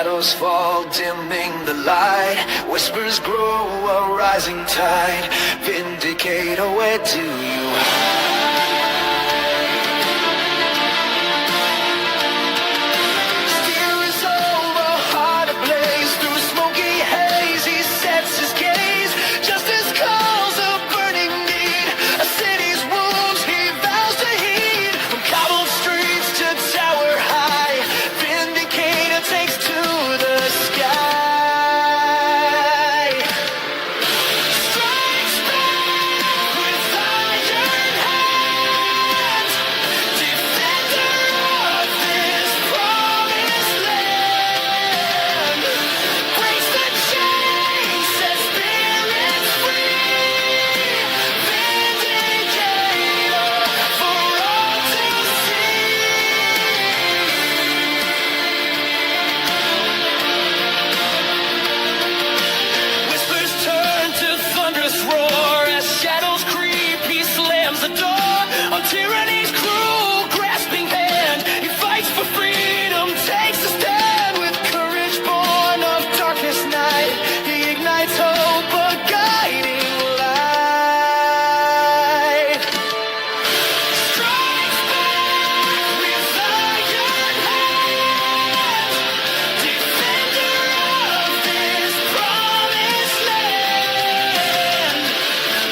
Shadows fall, dimming the light. Whispers grow, a rising tide. Vindicator, where do you hide? Fear is over, heart ablaze. Through smoky haze, he sets his gaze. Justice calls a burning need. A city's wounds he vows to heed. From cobbled streets to tower high, Vindicator takes to the sky. Strikes back with iron hands, defender of this promised land. Breaks the chains, sets spirits free. Vindicator for all to see. Whispers turn to thunderous roar as shadows creep. He slams the door on tyranny's cruel, grasping hand. He fights for freedom, takes a stand with courage born of darkest night. He ignites hope, a guiding light. Strikes back with iron hands, defender of this promised land.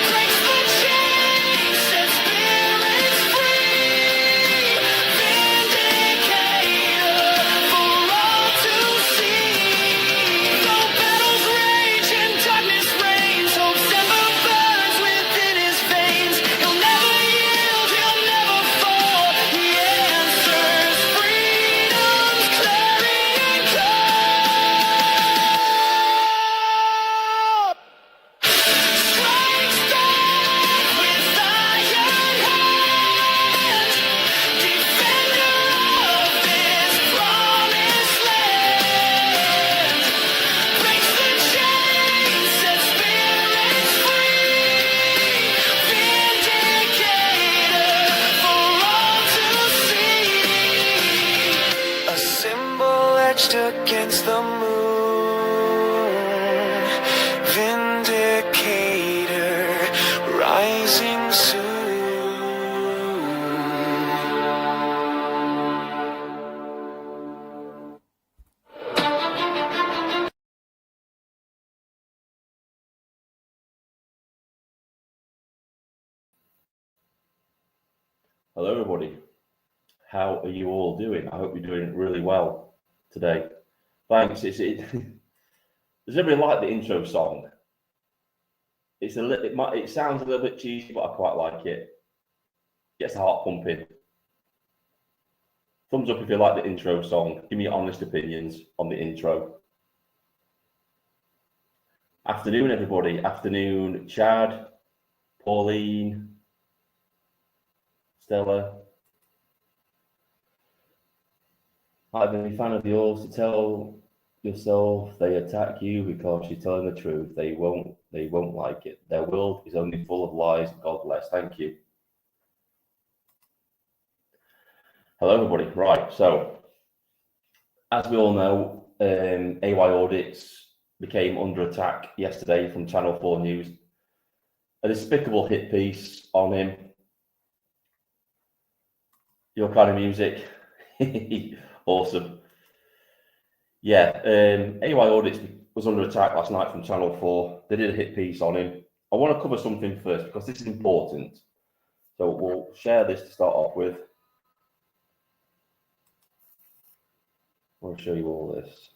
Breaks the chains, sets spirits free. Vindicator for all to see. Though battles rage and darkness reigns, hope's ember burns within his veins. He'll never yield, he'll never fall. He answers freedom's clarion call. Strikes back with iron hands, defender of this promised land. Breaks the chains, sets spirits free. Vindicator for all to see. A symbol etched against the moon. Vindicator rising soon. Hello, everybody. How are you all doing? I hope you're doing really well today. Thanks. Does everybody like the intro song? It sounds a little bit cheesy, but I quite like it. Gets the heart pumping. Thumbs up if you like the intro song. Give me your honest opinions on the intro. Afternoon, everybody. Afternoon, Chad, Pauline, Stella. I've been a fan of yours to tell yourself they attack you because you're telling the truth. They won't like it. Their world is only full of lies. God bless. Thank you. Hello, everybody. Right. So, as we all know, AY Audits became under attack yesterday from Channel 4 News. A despicable hit piece on him. Your kind of music. Awesome. Yeah, AY Audits was under attack last night from Channel 4. They did a hit piece on him. I want to cover something first because this is important. So we'll share this to start off with. I'll show you all this.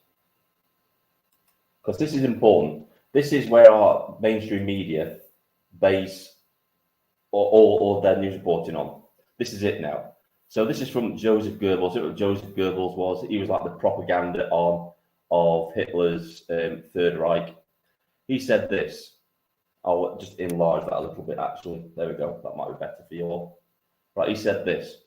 Because this is important. This is where our mainstream media base all their news reporting on. This is it now. So this is from Joseph Goebbels. What Joseph Goebbels was, he was like the propaganda arm of Hitler's Third Reich. He said this. I'll just enlarge that a little bit, actually. There we go. That might be better for you all. Right, he said this.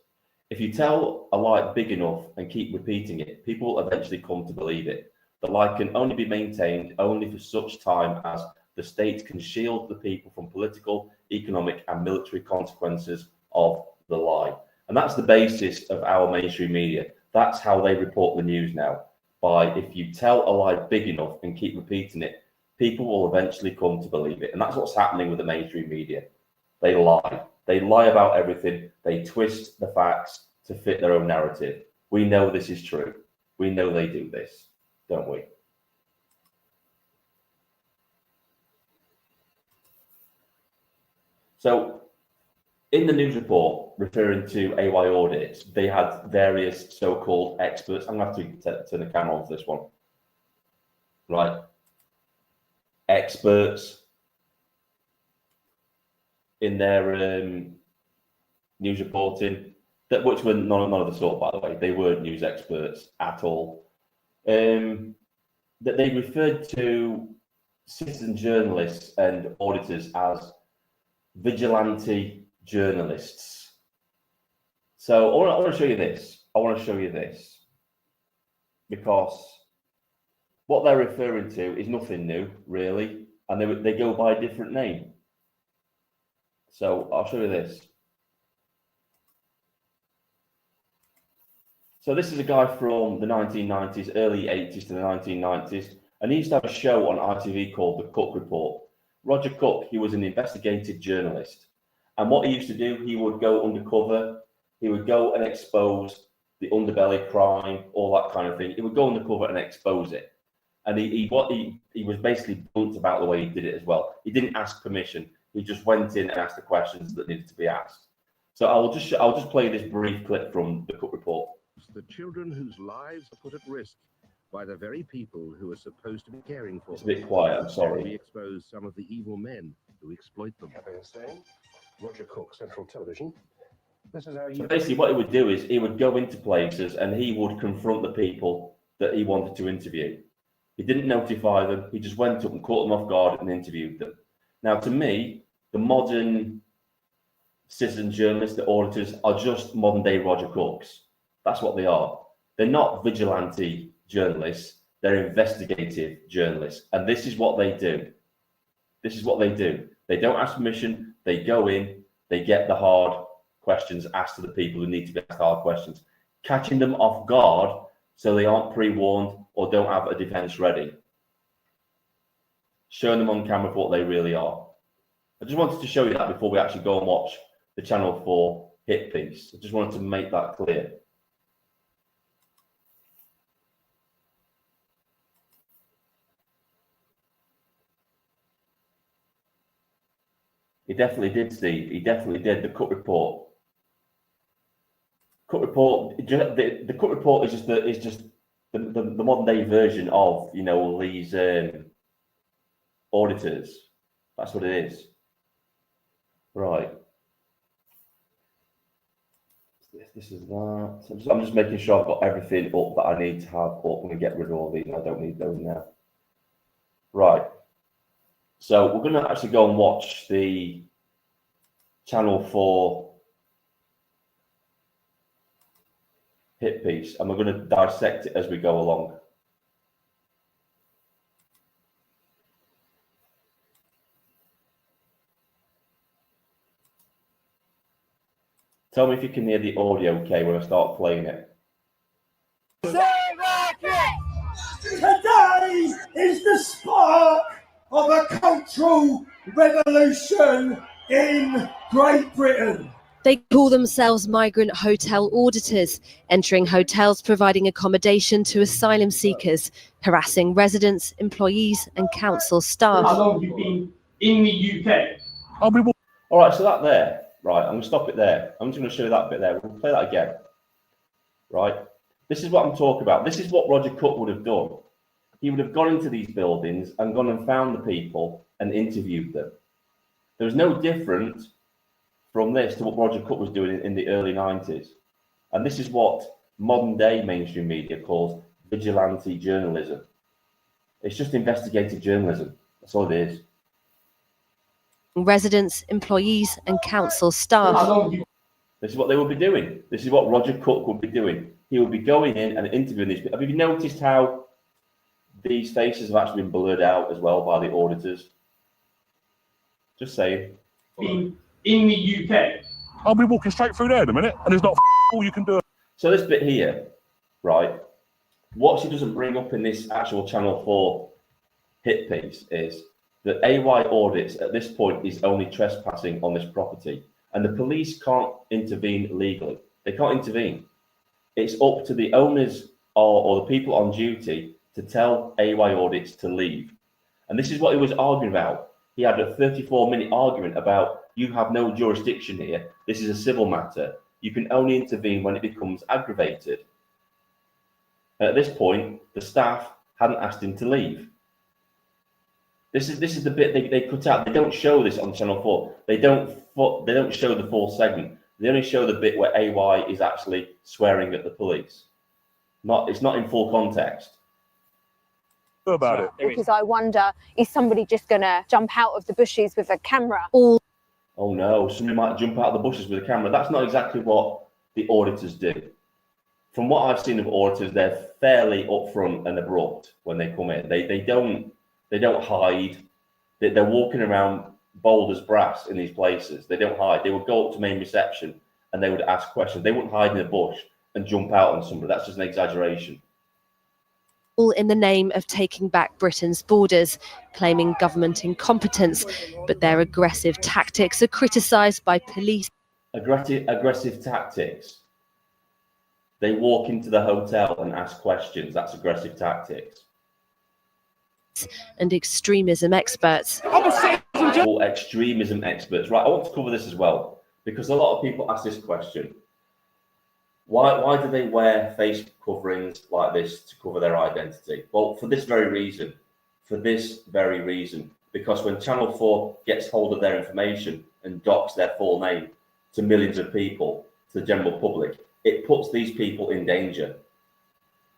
If you tell a lie big enough and keep repeating it, people will eventually come to believe it. The lie can only be maintained only for such time as the state can shield the people from political, economic, and military consequences of the lie. And that's the basis of our mainstream media. That's how they report the news now. by if you tell a lie big enough and keep repeating it, people will eventually come to believe it. And that's what's happening with the mainstream media. They lie. They lie about everything. They twist the facts to fit their own narrative. We know this is true. We know they do this, don't we? So in the news report referring to AY Audits, they had various so-called experts. I'm going to have to turn the camera on for this one. Right. Experts in their news reporting, which were none of the sort, by the way. They weren't news experts at all. That they referred to citizen journalists and auditors as vigilante journalists. So I want to show you this. I want to show you this because what they're referring to is nothing new, really, and they go by a different name. So I'll show you this. So this is a guy from the 1990s, early 80s to the 1990s, and he used to have a show on ITV called The Cook Report. Roger Cook, he was an investigative journalist. And what he used to do, he would go undercover. He would go and expose the underbelly crime, all that kind of thing. He would go undercover and expose it. And he was basically blunt about the way he did it as well. He didn't ask permission. He just went in and asked the questions that needed to be asked. So I'll just play this brief clip from the Cook Report. The children whose lives are put at risk by the very people who are supposed to be caring for them. It's a bit quiet, I'm sorry. We expose some of the evil men who exploit them. Roger Cook, Central Television. This is how you... So basically what he would do is he would go into places and he would confront the people that he wanted to interview. He didn't notify them. He just went up and caught them off guard and interviewed them. Now, to me, the modern citizen journalists, the auditors, are just modern day Roger Cooks. That's what they are. They're not vigilante journalists. They're investigative journalists. And this is what they do. This is what they do. They don't ask permission. They go in. They get the hard questions asked to the people who need to be asked hard questions, catching them off guard so they aren't pre-warned or don't have a defense ready. Showing them on camera for what they really are. I just wanted to show you that before we actually go and watch the Channel 4 hit piece. I just wanted to make that clear. He definitely did, Steve. He definitely did. The Cook Report. Cook Report. The Cook Report is just the modern day version of, you know, all these auditors. That's what it is. Right. This is that. So I'm just making sure I've got everything up that I need to have up. I'm going to get rid of all these. I don't need those now. Right. So we're going to actually go and watch the Channel 4 hit piece, and we're going to dissect it as we go along. Tell me if you can hear the audio okay when I start playing it. Today is the spark of a cultural revolution in Great Britain. They call themselves migrant hotel auditors, entering hotels providing accommodation to asylum seekers, harassing residents, employees and council staff. How long have you been in the UK? All right, so that there, right, I'm going to stop it there. I'm just going to show you that bit there. We'll play that again. Right, this is what I'm talking about. This is what Roger Cook would have done. He would have gone into these buildings and gone and found the people and interviewed them. There's no different from this to what Roger Cook was doing in the early 90s. And this is what modern day mainstream media calls vigilante journalism. It's just investigative journalism. That's all it is. Residents, employees and council staff. This is what they would be doing. This is what Roger Cook would be doing. He would be going in and interviewing these people. Have you noticed how these faces have actually been blurred out as well by the auditors? Just saying. In the UK. I'll be walking straight through there in a minute, and there's not all you can do. So this bit here, right? What she doesn't bring up in this actual Channel 4 hit piece is that AY Audits at this point is only trespassing on this property, and the police can't intervene legally. They can't intervene. It's up to the owners or the people on duty to tell AY Audits to leave. And this is what he was arguing about. He had a 34-minute argument about, you have no jurisdiction here. This is a civil matter. You can only intervene when it becomes aggravated. At this point, the staff hadn't asked him to leave. This is the bit they cut out. They don't show this on Channel 4. They don't show the full segment. They only show the bit where AY is actually swearing at the police. It's not in full context. About it. Because I wonder, is somebody just going to jump out of the bushes with a camera? Oh no, somebody might jump out of the bushes with a camera. That's not exactly what the auditors do. From what I've seen of auditors, they're fairly upfront and abrupt when they come in. They don't hide. They're walking around bold as brass in these places. They don't hide. They would go up to main reception and they would ask questions. They wouldn't hide in a bush and jump out on somebody. That's just an exaggeration. All in the name of taking back Britain's borders, claiming government incompetence, but their aggressive tactics are criticised by police. Aggressive tactics. They walk into the hotel and ask questions. That's aggressive tactics. And extremism experts. All extremism experts. Right, I want to cover this as well, because a lot of people ask this question. Why do they wear face coverings like this to cover their identity? Well, for this very reason. Because when Channel 4 gets hold of their information and docks their full name to millions of people, to the general public, it puts these people in danger.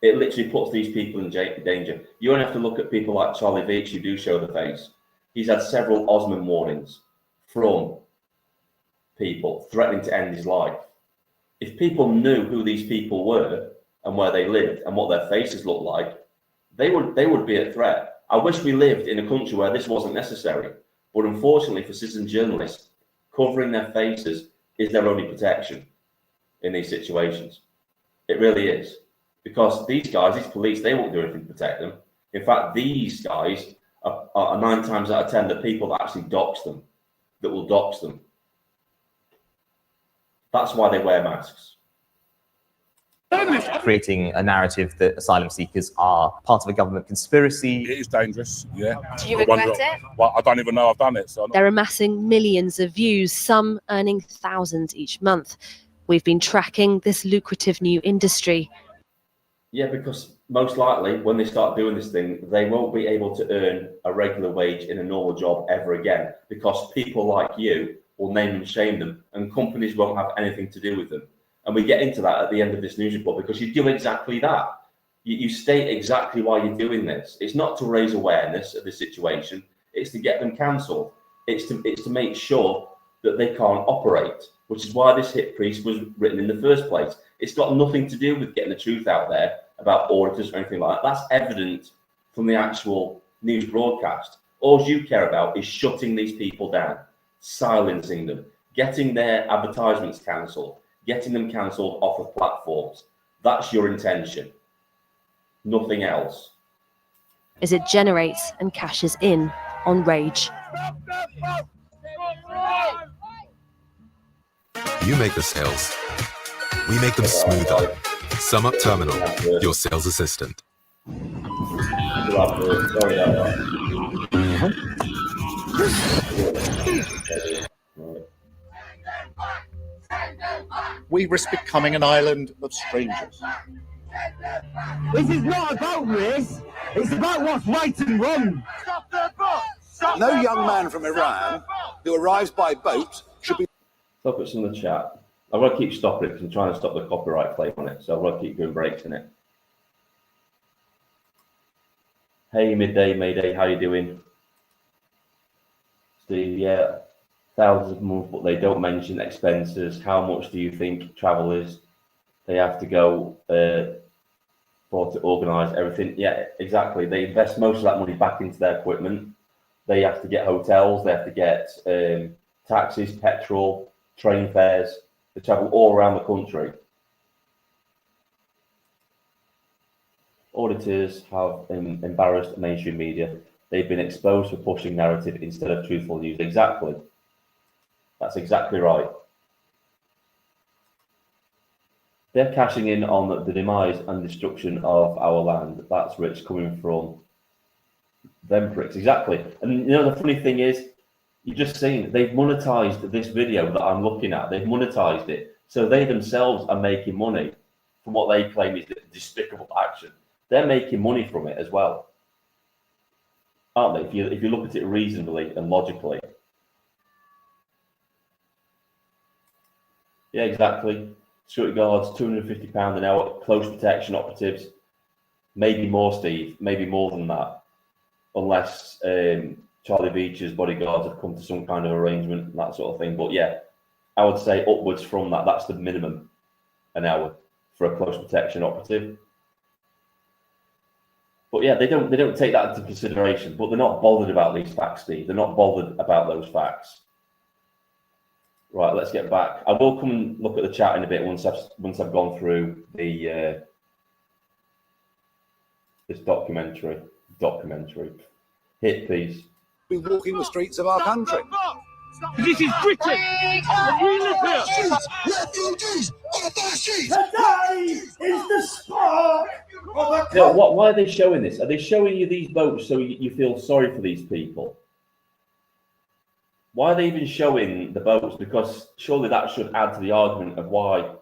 It literally puts these people in danger. You only have to look at people like Charlie Veitch, who do show the face. He's had several Osman warnings from people threatening to end his life. If people knew who these people were and where they lived and what their faces looked like, they would be a threat. I wish we lived in a country where this wasn't necessary. But unfortunately for citizen journalists, covering their faces is their only protection in these situations. It really is. Because these guys, these police, they won't do anything to protect them. In fact, these guys are 9 times out of 10 the people that actually dox them, that will dox them. That's why they wear masks. Creating a narrative that asylum seekers are part of a government conspiracy. It is dangerous, yeah. Do you regret it? Well, I don't even know I've done it. So They're amassing millions of views, some earning thousands each month. We've been tracking this lucrative new industry. Yeah, because most likely when they start doing this thing, they won't be able to earn a regular wage in a normal job ever again, because people like you will name and shame them and companies won't have anything to do with them. And we get into that at the end of this news report, because you do exactly that. You state exactly why you're doing this. It's not to raise awareness of the situation. It's to get them cancelled. It's to make sure that they can't operate, which is why this hit piece was written in the first place. It's got nothing to do with getting the truth out there about auditors or anything like that. That's evident from the actual news broadcast. All you care about is shutting these people down, silencing them, getting their advertisements cancelled, getting them cancelled off of platforms. That's your intention. Nothing else. As it generates and cashes in on rage. You make the sales. We make them smoother. Sum Up Terminal, your sales assistant. We risk becoming an island of strangers. This is not about race, it's about what's right and wrong. No young man from Iran who arrives by boat should be... Stop it in the chat. I've got to keep stopping it because I'm trying to stop the copyright claim on it. So I've got to keep doing breaks in it. Hey, midday, Mayday, how you doing? Steve, yeah, thousands a month, but they don't mention expenses. How much do you think travel is? They have to go for to organise everything. Yeah, exactly. They invest most of that money back into their equipment. They have to get hotels. They have to get taxis, petrol, train fares. They travel all around the country. auditors have embarrassed mainstream media. They've been exposed for pushing narrative instead of truthful news. Exactly. That's exactly right. They're cashing in on the demise and destruction of our land. That's where it's coming from. Them pricks. Exactly. And you know, the funny thing is, you've just seen they've monetized this video that I'm looking at. They've monetized it. So they themselves are making money from what they claim is despicable action. They're making money from it as well, aren't they? If you look at it reasonably and logically. Yeah, exactly. Security guards, £250 an hour, close protection operatives, maybe more, Steve, maybe more than that, unless Charlie Beach's bodyguards have come to some kind of arrangement, that sort of thing. But yeah, I would say upwards from that. That's the minimum an hour for a close protection operative. But yeah, they don't take that into consideration. But they're not bothered about these facts, Steve. They're not bothered about those facts. Right, let's get back. I will come and look at the chat in a bit once I've gone through the this documentary. Hit, please. Be walking the streets of our country. This is Britain. We live here. Refugees are fascists. Today is the spark. No, why are they showing this? Are they showing you these boats so you feel sorry for these people? Why are they even showing the boats? Because surely that should add to the argument of why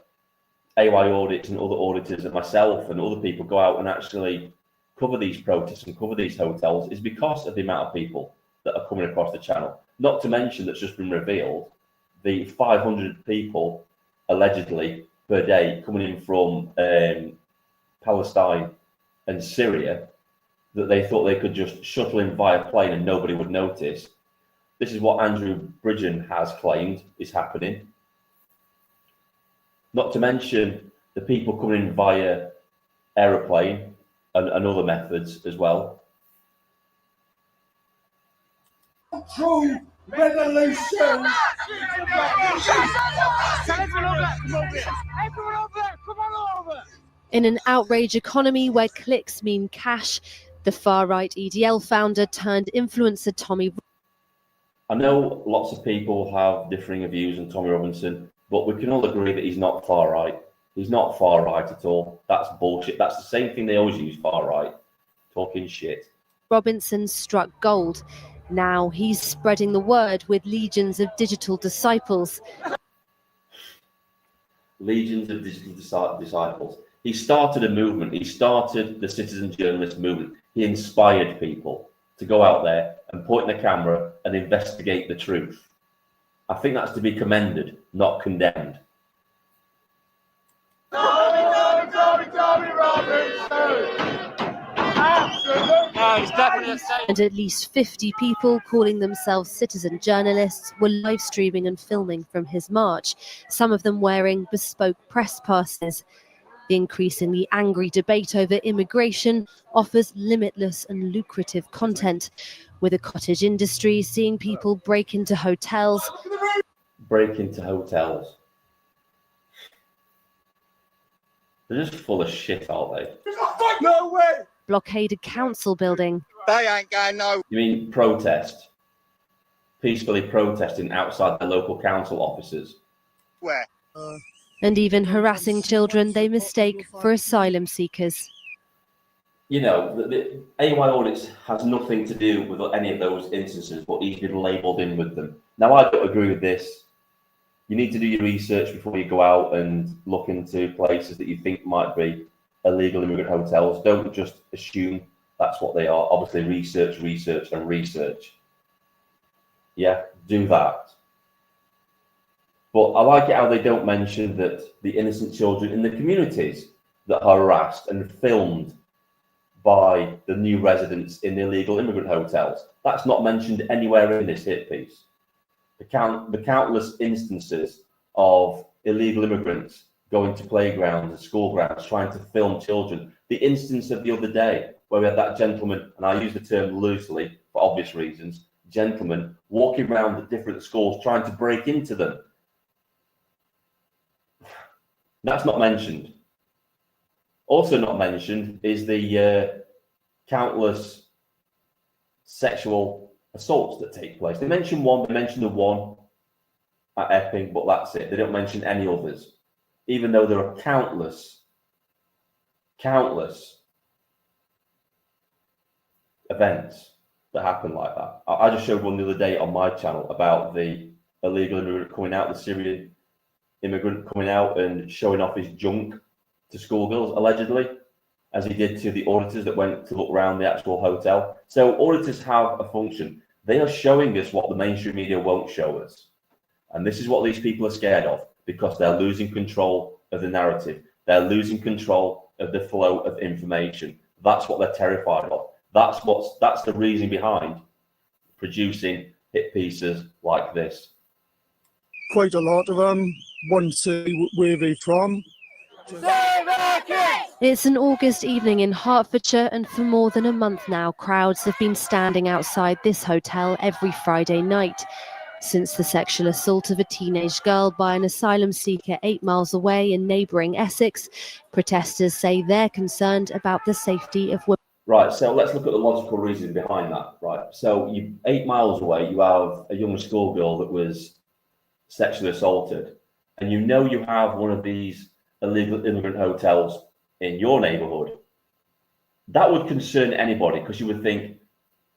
AY Audits and other auditors and myself and other people go out and actually cover these protests and cover these hotels, is because of the amount of people that are coming across the channel. Not to mention, that's just been revealed, the 500 people allegedly per day coming in from Palestine and Syria that they thought they could just shuttle in via plane and nobody would notice. This is what Andrew Bridgen has claimed is happening. Not to mention the people coming in via aeroplane and other methods as well. True revolution. In an outrage economy where clicks mean cash, the far-right EDL founder turned influencer Tommy. I know lots of people have differing views on Tommy Robinson, but we can all agree that he's not far right. He's not far right at all. That's bullshit. That's the same thing they always use, far right. Talking shit. Robinson struck gold. Now he's spreading the word with legions of digital disciples. Legions of digital disciples. He started a movement. He started the citizen journalist movement. He inspired people to go out there and point in the camera and investigate the truth. I think that's to be commended, not condemned. And at least 50 people calling themselves citizen journalists were live streaming and filming from his march, some of them wearing bespoke press passes. The increasingly angry debate over immigration offers limitless and lucrative content, with the cottage industry seeing people break into hotels. Break into hotels. They're just full of shit, aren't they? No way. Blockade a council building. They ain't going no. You mean protest? Peacefully protesting outside their local council offices. Where? And even harassing children they mistake for asylum seekers. You know, the AY Audits has nothing to do with any of those instances, but he's been labelled in with them. Now, I don't agree with this. You need to do your research before you go out and look into places that you think might be illegal immigrant hotels. Don't just assume that's what they are. Obviously, research. Yeah, do that. But I like it how they don't mention that the innocent children in the communities that are harassed and filmed by the new residents in the illegal immigrant hotels. That's not mentioned anywhere in this hit piece. The countless instances of illegal immigrants going to playgrounds and school grounds trying to film children. The instance of the other day where we had that gentleman, and I use the term loosely for obvious reasons, gentleman walking around the different schools trying to break into them. That's not mentioned. Also not mentioned is the countless sexual assaults that take place. They mention one, they mention the one at Epping, but that's it. They don't mention any others, even though there are countless events that happen like that. I just showed one the other day on my channel about the illegal immigrant coming out, the Syrian immigrant coming out and showing off his junk to schoolgirls, allegedly, as he did to the auditors that went to look around the actual hotel. So auditors have a function. They are showing us what the mainstream media won't show us. And this is what these people are scared of, because they're losing control of the narrative. They're losing control of the flow of information. That's what they're terrified of. That's the reason behind producing hit pieces like this. Quite a lot of them. One say where they're from. It's an August evening in Hertfordshire, and for more than a month now, crowds have been standing outside this hotel every Friday night. Since the sexual assault of a teenage girl by an asylum seeker 8 miles away in neighbouring Essex, protesters say they're concerned about the safety of women. Right, so let's look at the logical reason behind that. Right, so 8 miles away, you have a young schoolgirl that was sexually assaulted, and you have one of these illegal immigrant hotels in your neighbourhood. That would concern anybody, because you would think,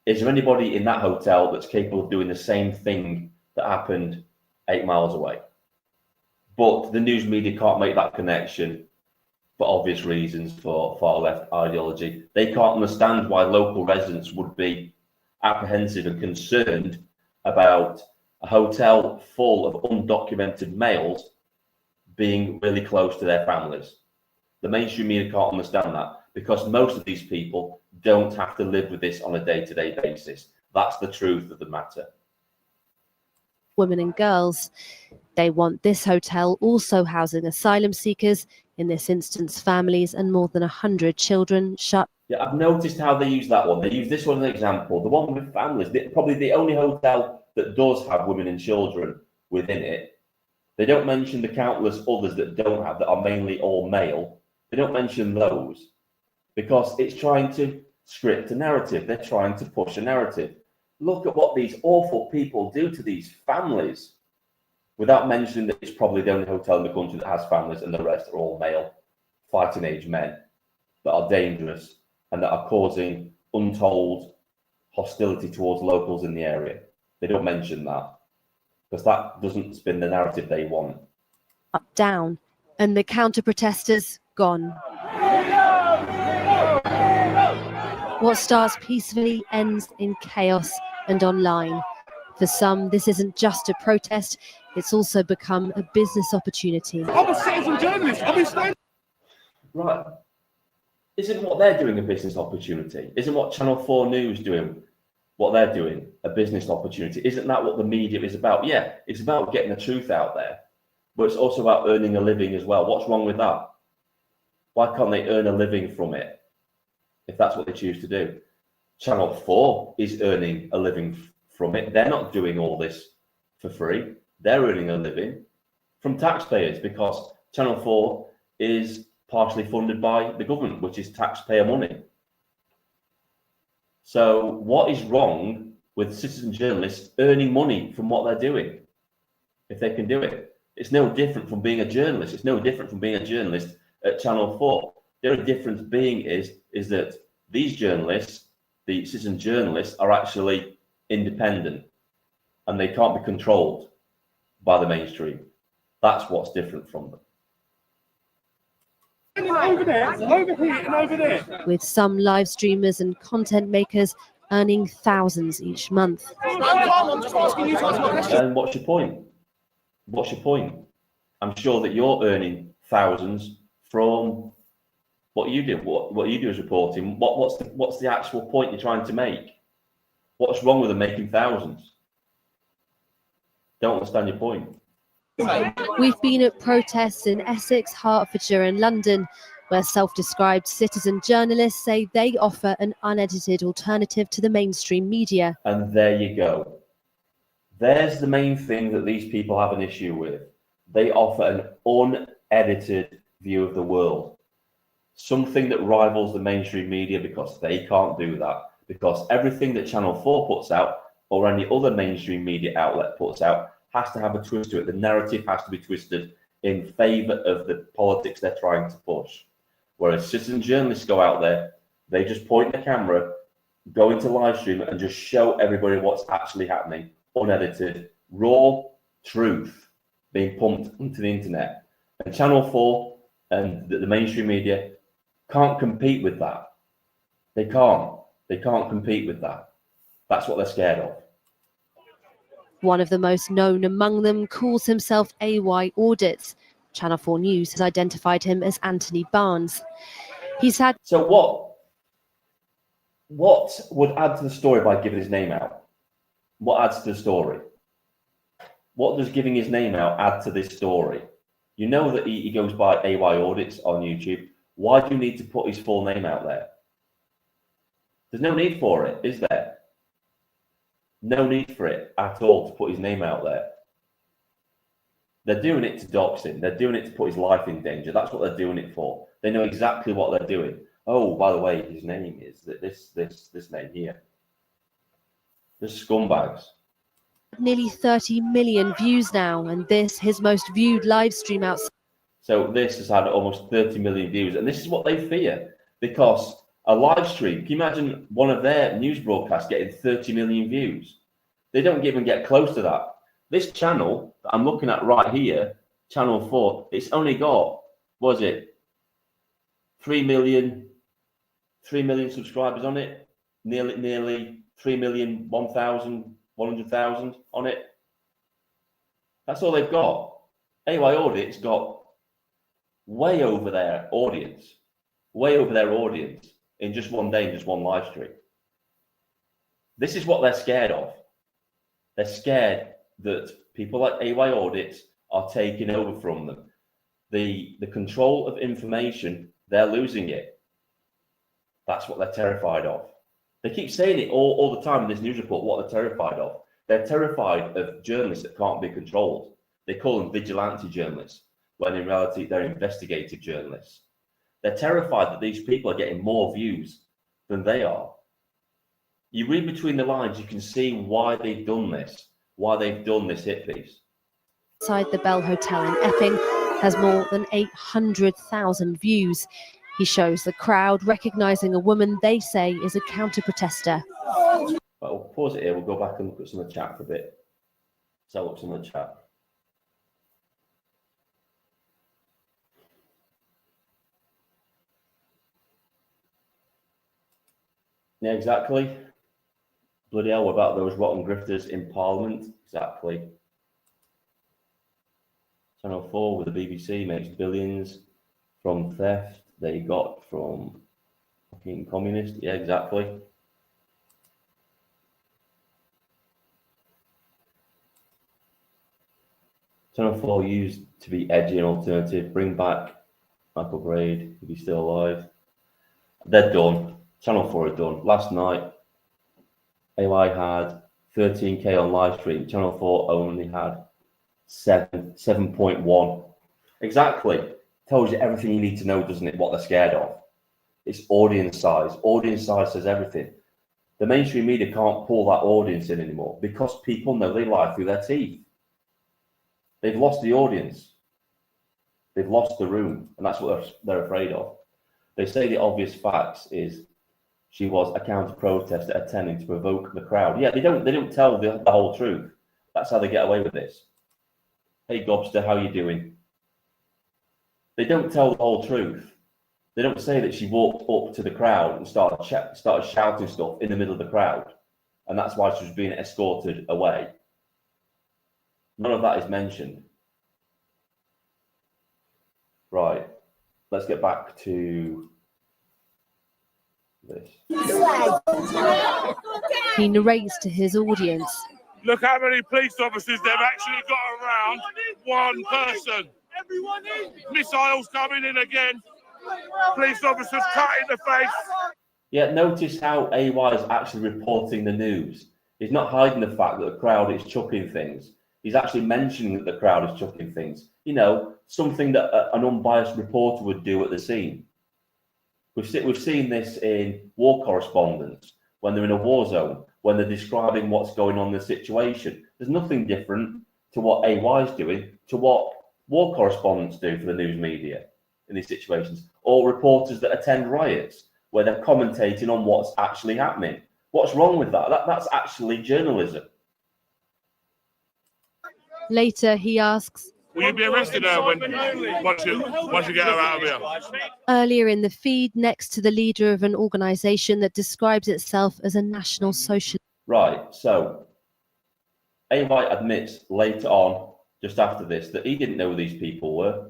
is there anybody in that hotel that's capable of doing the same thing that happened 8 miles away? But the news media can't make that connection for obvious reasons, for far-left ideology. They can't understand why local residents would be apprehensive and concerned about a hotel full of undocumented males being really close to their families. The mainstream media can't understand that, because most of these people don't have to live with this on a day-to-day basis. That's the truth of the matter. Women and girls. They want this hotel also housing asylum seekers, in this instance families, and more than 100 children shut. Yeah, I've noticed how they use that one. They use this one as an example. The one with families, probably the only hotel that does have women and children within it. They don't mention the countless others that don't have, that are mainly all male. They don't mention those, because it's trying to script a narrative. They're trying to push a narrative. Look at what these awful people do to these families, without mentioning that it's probably the only hotel in the country that has families, and the rest are all male, fighting age men that are dangerous and that are causing untold hostility towards locals in the area. They don't mention that, because that doesn't spin the narrative they want. Up, down, and the counter-protesters gone. What starts peacefully ends in chaos and online. For some, this isn't just a protest, it's also become a business opportunity. I'm a citizen journalist. I'm in Spain. Right. Isn't what they're doing a business opportunity? Isn't what Channel 4 News doing, what they're doing, a business opportunity? Isn't that what the media is about? Yeah, it's about getting the truth out there, but it's also about earning a living as well. What's wrong with that? Why can't they earn a living from it, if that's what they choose to do? Channel 4 is earning a living from it. They're not doing all this for free. They're earning a living from taxpayers, because Channel 4 is partially funded by the government, which is taxpayer money. So what is wrong with citizen journalists earning money from what they're doing, if they can do it? It's no different from being a journalist. It's no different from being a journalist at Channel 4. The only difference being is that these journalists, the citizen journalists, are actually independent, and they can't be controlled by the mainstream. That's what's different from them. Over there, over here, and over there. With some live streamers and content makers earning thousands each month. I'm just asking you to answer my question. And what's your point? What's your point? I'm sure that you're earning thousands from what you do. What you do is reporting. What's the actual point you're trying to make? What's wrong with them making thousands? Don't understand your point. We've been at protests in Essex, Hertfordshire and London, where self-described citizen journalists say they offer an unedited alternative to the mainstream media. And there you go. There's the main thing that these people have an issue with. They offer an unedited view of the world. something that rivals the mainstream media, because they can't do that. Because everything that Channel 4 puts out or any other mainstream media outlet puts out has to have a twist to it. The narrative has to be twisted in favour of the politics they're trying to push. Whereas citizen journalists go out there, they just point the camera, go into live stream and just show everybody what's actually happening, unedited, raw truth being pumped into the internet. And Channel 4 and the mainstream media can't compete with that. They can't. They can't compete with that. That's what they're scared of. One of the most known among them calls himself AY Audits. Channel 4 News has identified him as Anthony Barnes. He's had... So what would add to the story by giving his name out? What adds to the story? What does giving his name out add to this story? You know that he goes by AY Audits on YouTube. Why do you need to put his full name out there? There's no need for it, is there? No need for it at all to put his name out there. They're doing it to dox him. They're doing it to put his life in danger. That's what they're doing it for. They know exactly what they're doing. Oh, by the way, his name is this name here. The scumbags. Nearly 30 million views now, and this his most viewed live stream outside. So this has had almost 30 million views, and this is what they fear, because a live stream, can you imagine one of their news broadcasts getting 30 million views? They don't even get close to that. This channel that I'm looking at right here, Channel 4, it's only got, what is it, 3 million subscribers on it, nearly 3,100,000 on it. That's all they've got. AY Audits got way over their audience in just one day, in just one live stream. This is what they're scared of. They're scared that people like AY Audits are taking over from them. The control of information, they're losing it. That's what they're terrified of. They keep saying it all the time in this news report, what they're terrified of. They're terrified of journalists that can't be controlled. They call them vigilante journalists, when in reality they're investigative journalists. They're terrified that these people are getting more views than they are. You read between the lines, you can see why they've done this, hit piece. Inside the Bell Hotel in Epping has more than 800,000 views. He shows the crowd recognising a woman they say is a counter-protester. But we'll pause it here, we'll go back and look at some of the chat for a bit. So look at some of the chat. Yeah, exactly. Bloody hell, what about those rotten grifters in Parliament? Exactly. Channel 4 with the BBC makes billions from theft they got from fucking communists. Yeah, exactly. Channel 4 used to be edgy and alternative. Bring back Michael Braid if he's still alive. They're done. Channel 4 are done. Last night, AY had 13k on live stream. Channel 4 only had 7.1. Exactly. Tells you everything you need to know, doesn't it? What they're scared of. It's audience size. Audience size says everything. The mainstream media can't pull that audience in anymore because people know they lie through their teeth. They've lost the audience. They've lost the room, and that's what they're afraid of. They say the obvious facts is she was a counter-protester attempting to provoke the crowd. Yeah, they don't tell the whole truth. That's how they get away with this. Hey, Gobster, how you doing? They don't tell the whole truth. They don't say that she walked up to the crowd and started shouting stuff in the middle of the crowd, and that's why she was being escorted away. None of that is mentioned. Right. Let's get back to this. He narrates to his audience. Look how many police officers they've actually got around one person. Missiles coming in again. Police officers cut in the face. Yeah, notice how AY is actually reporting the news. He's not hiding the fact that the crowd is chucking things. He's actually mentioning that the crowd is chucking things. You know, something that an unbiased reporter would do at the scene. We've seen this in war correspondence when they're in a war zone, when they're describing what's going on in the situation. There's nothing different to what AY is doing to what war correspondents do for the news media in these situations, or reporters that attend riots where they're commentating on what's actually happening. What's wrong with that? That's actually journalism. Later, he asks, will you be arrested once you get her out of here? earlier in the feed, next to the leader of an organisation that describes itself as a national socialist. Right, so AY admits later on, just after this, that he didn't know who these people were.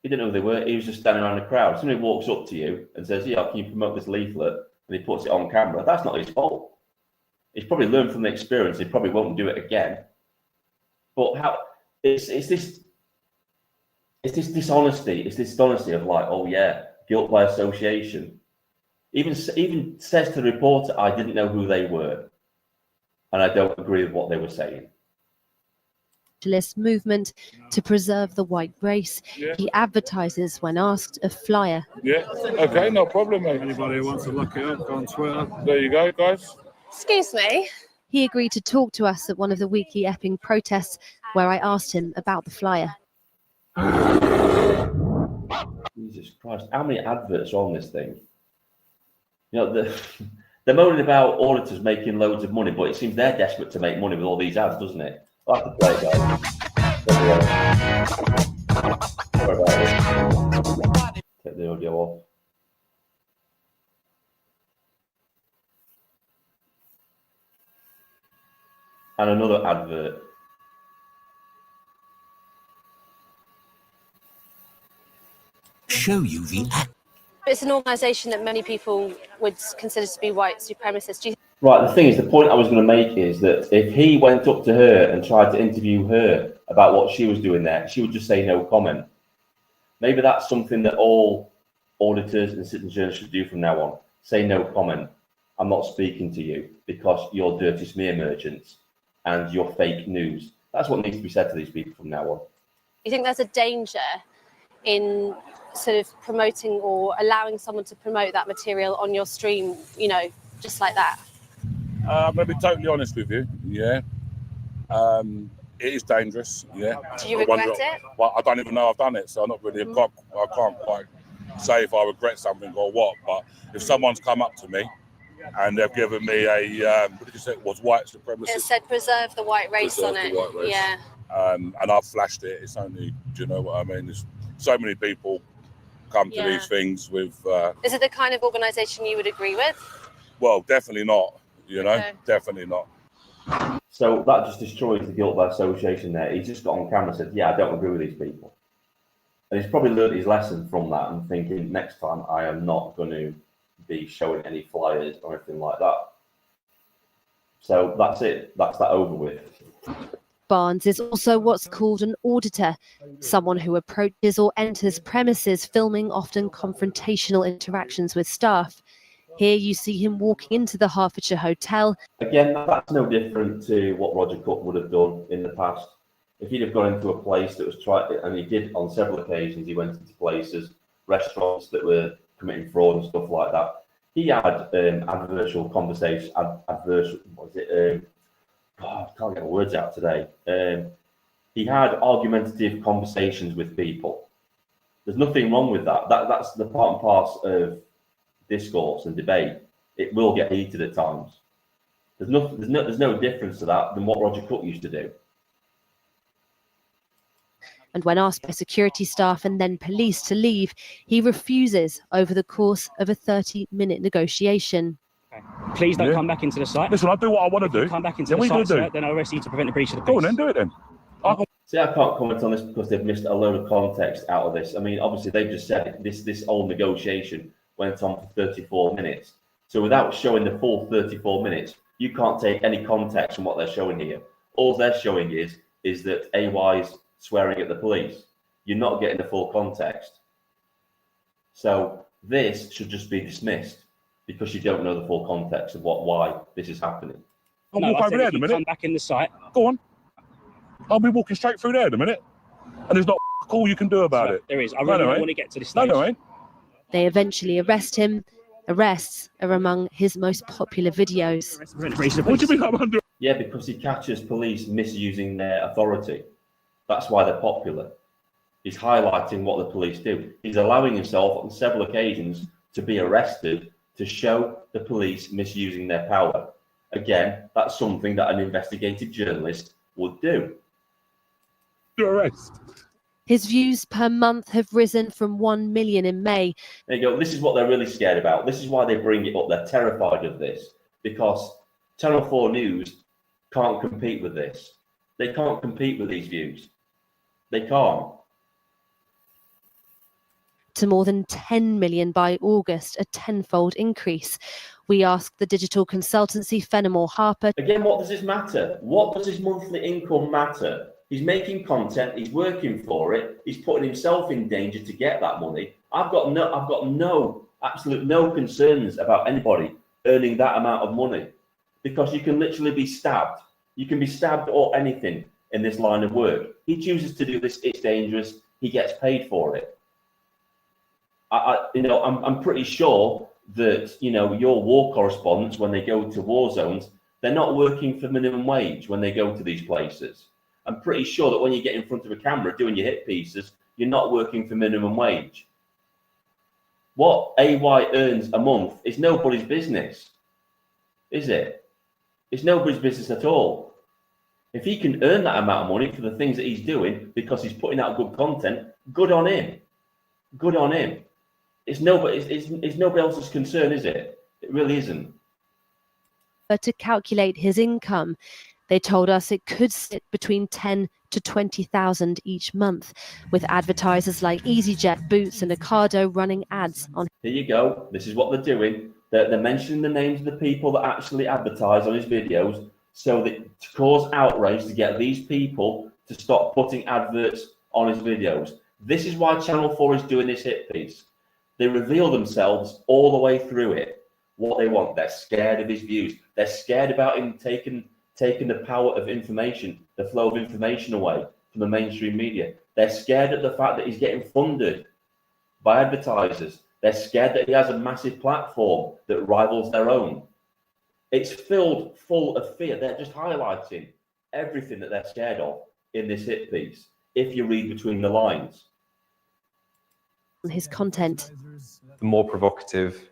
He didn't know who they were. He was just standing around the crowd. Somebody walks up to you and says, yeah, can you promote this leaflet? And he puts it on camera. That's not his fault. He's probably learned from the experience. He probably won't do it again. But how it's this dishonesty. It's this dishonesty of like, oh yeah, guilt by association. Even says to the reporter, I didn't know who they were, and I don't agree with what they were saying. Movement to preserve the white race. Yeah. He advertises, when asked, a flyer. Yeah, okay, no problem, mate. Anybody who wants to look it up on Twitter. There you go, guys. Excuse me. He agreed to talk to us at one of the weekly Epping protests, where I asked him about the flyer. Jesus Christ, how many adverts are on this thing? You know, they're moaning about auditors making loads of money, but it seems they're desperate to make money with all these ads, doesn't it? I'll have to play it, guys. Sorry about this. Take the audio off. And another advert. Show you the act. It's an organisation that many people would consider to be white supremacist. Do you Right, the thing is, the point I was going to make is that if he went up to her and tried to interview her about what she was doing there, she would just say no comment. Maybe that's something that all auditors and citizen journalists should do from now on. Say no comment. I'm not speaking to you because you're dirty smear merchants and you're fake news. That's what needs to be said to these people from now on. you think there's a danger in sort of promoting or allowing someone to promote that material on your stream, you know, just like that? I'm going to be totally honest with you. Yeah. It is dangerous. Yeah. Do you regret it? Well, I don't even know I've done it, so I'm not really. I can't quite say if I regret something or what. But if someone's come up to me and they've given me a what did you say it was, white supremacy? It said preserve the white race on it. Yeah. And I've flashed it. It's only, do you know what I mean? There's so many people come to these things with. Is it the kind of organisation you would agree with? Well, definitely not. You know, definitely not. So that just destroys the guilt by association there. He's just got on camera and said, yeah, I don't agree with these people. And he's probably learned his lesson from that and thinking, next time I am not going to be showing any flyers or anything like that. So that's it. That's that over with. Barnes is also what's called an auditor, someone who approaches or enters premises filming often confrontational interactions with staff. Here you see him walking into the Hertfordshire Hotel. Again, that's no different to what Roger Cook would have done in the past. If he'd have gone into a place that was and he did on several occasions, he went into places, restaurants that were committing fraud and stuff like that. He had adversarial conversations, I can't get the words out today. He had argumentative conversations with people. There's nothing wrong with that. That's the part and parcel of discourse and debate. It will get heated at times. There's no difference to that than what Roger Cook used to do. And when asked by security staff and then police to leave, he refuses over the course of a 30-minute negotiation. Please don't come back into the site. Listen, I'll do what I want to do. Come back into the site, sir, then I'll arrest you to prevent the breach of the peace. Go on then, do it then. See, I can't comment on this because they've missed a load of context out of this. I mean, obviously, they've just said this whole negotiation went on for 34 minutes. So without showing the full 34 minutes, you can't take any context from what they're showing here. All they're showing is that AY's swearing at the police. You're not getting the full context. So this should just be dismissed because you don't know the full context of why this is happening. I'll walk over there in a minute. Come back in the site. Go on. I'll be walking straight through there in a minute. And there's not all you can do about it. There is. I really don't want to get to this stage. No, ain't. They eventually arrest him. Arrests are among his most popular videos. What do you mean I'm under? Yeah, because he catches police misusing their authority. That's why they're popular. He's highlighting what the police do. He's allowing himself on several occasions to be arrested to show the police misusing their power. Again, that's something that an investigative journalist would do. Arrest. His views per month have risen from 1 million in May. There you go. This is what they're really scared about. This is why they bring it up. They're terrified of this because Channel 4 News can't compete with this. They can't compete with these views. They can't. To more than 10 million by August, a tenfold increase. We asked the digital consultancy Fenimore Harper. Again, what does this matter? What does his monthly income matter? He's making content, he's working for it, he's putting himself in danger to get that money. I've got absolute no concerns about anybody earning that amount of money because you can literally be stabbed. You can be stabbed or anything in this line of work. He chooses to do this, it's dangerous, he gets paid for it. I'm pretty sure that, your war correspondents, when they go to war zones, they're not working for minimum wage when they go to these places. I'm pretty sure that when you get in front of a camera doing your hit pieces, you're not working for minimum wage. What AY earns a month is nobody's business, is it? It's nobody's business at all. If he can earn that amount of money for the things that he's doing because he's putting out good content, good on him. Good on him. It's nobody else's concern, is it? It really isn't. But to calculate his income, they told us it could sit between 10 to 20,000 each month, with advertisers like EasyJet, Boots and Ocado running ads on. Here you go. This is what they're doing. They're mentioning the names of the people that actually advertise on his videos so that to cause outrage to get these people to stop putting adverts on his videos. This is why Channel 4 is doing this hit piece. They reveal themselves all the way through it, what they want. They're scared of his views. They're scared about him taking the power of information, the flow of information away from the mainstream media. They're scared at the fact that he's getting funded by advertisers. They're scared that he has a massive platform that rivals their own. It's filled full of fear. They're just highlighting everything that they're scared of in this hit piece, if you read between the lines. His content. The more provocative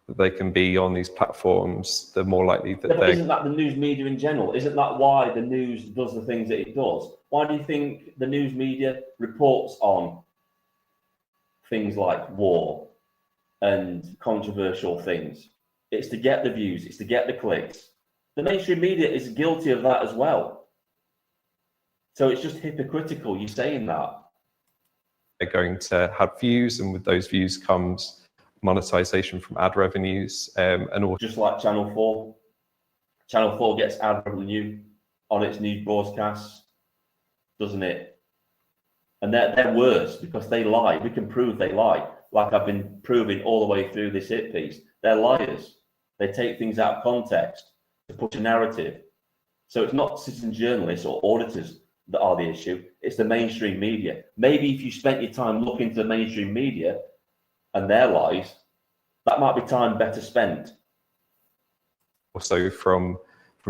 that they can be on these platforms, the more likely that But isn't that the news media in general? Isn't that why the news does the things that it does? Why do you think the news media reports on things like war and controversial things? It's to get the views, it's to get the clicks. The mainstream media is guilty of that as well. So it's just hypocritical you saying that. They're going to have views, and with those views comes monetization from ad revenues, and all. Just like Channel 4. Channel 4 gets ad revenue on its news broadcasts, doesn't it? And they're worse because they lie. We can prove they lie, like I've been proving all the way through this hit piece. They're liars. They take things out of context to push a narrative. So it's not citizen journalists or auditors that are the issue. It's the mainstream media. Maybe if you spent your time looking to the mainstream media and their lies, that might be time better spent. Also from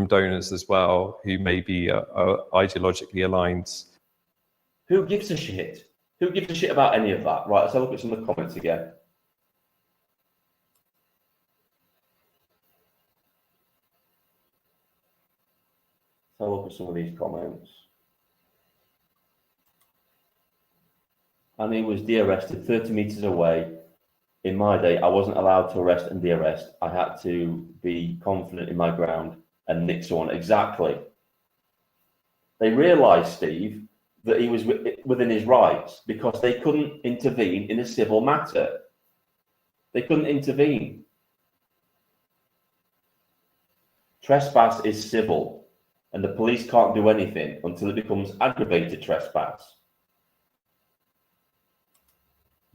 donors as well, who may be ideologically aligned. Who gives a shit? Who gives a shit about any of that? Right, let's have a look at some of the comments again. Let's have a look at some of these comments. And he was de-arrested 30 meters away. In my day, I wasn't allowed to arrest and de-arrest. I had to be confident in my ground and nick someone. Exactly. They realised, Steve, that he was within his rights because they couldn't intervene in a civil matter. They couldn't intervene. Trespass is civil, and the police can't do anything until it becomes aggravated trespass.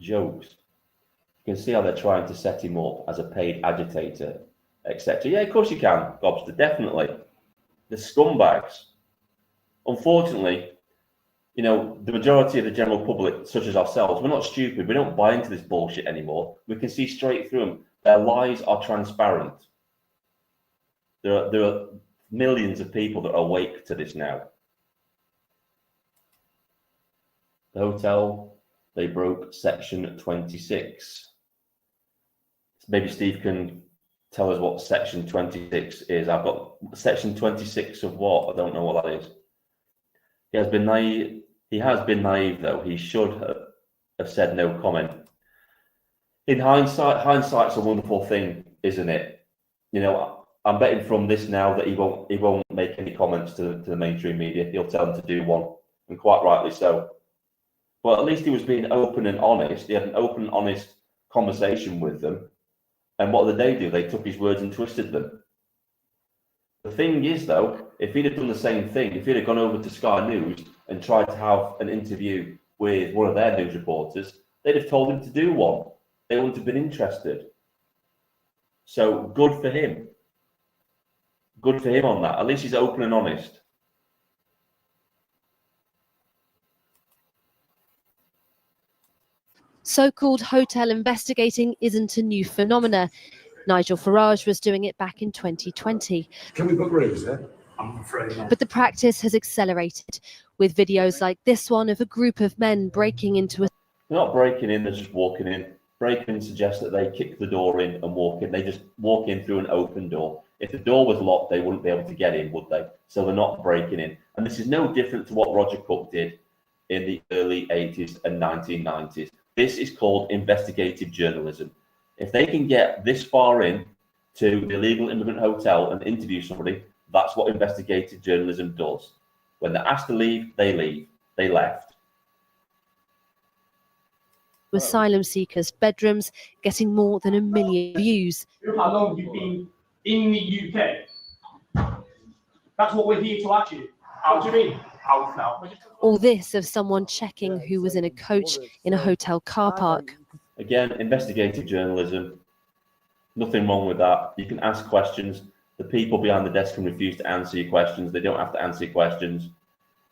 Jokes. You can see how they're trying to set him up as a paid agitator, etc. Yeah, of course you can, Gobster, definitely. The scumbags. Unfortunately, you know, the majority of the general public, such as ourselves, we're not stupid. We don't buy into this bullshit anymore. We can see straight through them. Their lies are transparent. There are millions of people that are awake to this now. The hotel, they broke section 26. Maybe Steve can tell us what section 26 is. I've got section 26 of what? I don't know what that is. He has been naive. He has been naive, though. He should have said no comment. In hindsight's a wonderful thing, isn't it? You know, I'm betting from this now that he won't make any comments to the mainstream media. He'll tell them to do one, and quite rightly so. But at least he was being open and honest. He had an open and honest conversation with them. And what did they do? They took his words and twisted them. The thing is, though, if he'd have done the same thing, if he'd have gone over to Sky News and tried to have an interview with one of their news reporters, they'd have told him to do one. They wouldn't have been interested. So good for him. Good for him on that. At least he's open and honest. So-called hotel investigating isn't a new phenomena. Nigel Farage was doing it back in 2020. Can we book rooms there? I'm afraid not. But the practice has accelerated, with videos like this one of a group of men breaking into a... They're not breaking in, they're just walking in. Breaking suggests that they kick the door in and walk in. They just walk in through an open door. If the door was locked, they wouldn't be able to get in, would they? So they're not breaking in. And this is no different to what Roger Cook did in the early 80s and 1990s. This is called investigative journalism. If they can get this far in to the illegal immigrant hotel and interview somebody, that's what investigative journalism does. When they're asked to leave, they leave. They left. Asylum seekers' bedrooms, getting more than 1 million views. How long have you been in the UK? That's what we're here to ask you. How do you mean? How now? All this of someone checking who was in a coach in a hotel car park. Again, investigative journalism. Nothing wrong with that. You can ask questions. The people behind the desk can refuse to answer your questions. They don't have to answer your questions.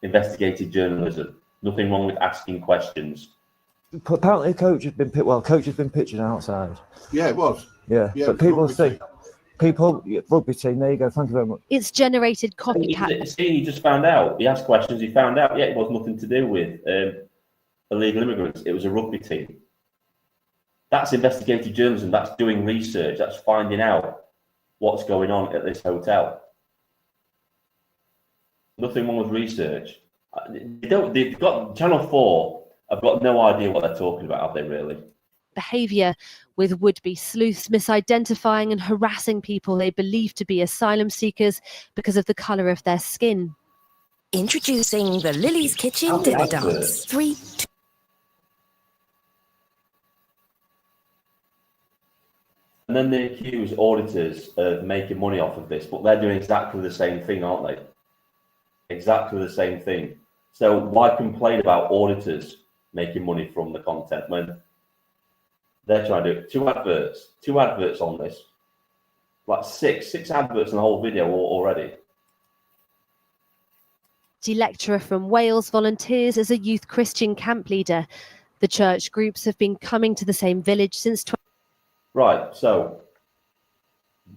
Investigative journalism. Nothing wrong with asking questions. Apparently, coach has been pitching outside. Yeah, it was. Yeah, but people say, rugby team. There you go. Thank you very much. It's generated copycat. He just found out. He asked questions. He found out. Yeah, it was nothing to do with illegal immigrants. It was a rugby team. That's investigative journalism. That's doing research. That's finding out what's going on at this hotel. Nothing wrong with research. They've got Channel 4. I've got no idea what they're talking about, have they really? Behaviour, with would-be sleuths misidentifying and harassing people they believe to be asylum seekers because of the colour of their skin. Introducing the Lily's Kitchen Dinner Dance. 3, 2. And then they accuse auditors of making money off of this, but they're doing exactly the same thing, aren't they? Exactly the same thing. So why complain about auditors making money from the content when they're trying to do it? Two adverts on this, like six adverts in the whole video already. The lecturer from Wales volunteers as a youth Christian camp leader. The church groups have been coming to the same village since. Right. So,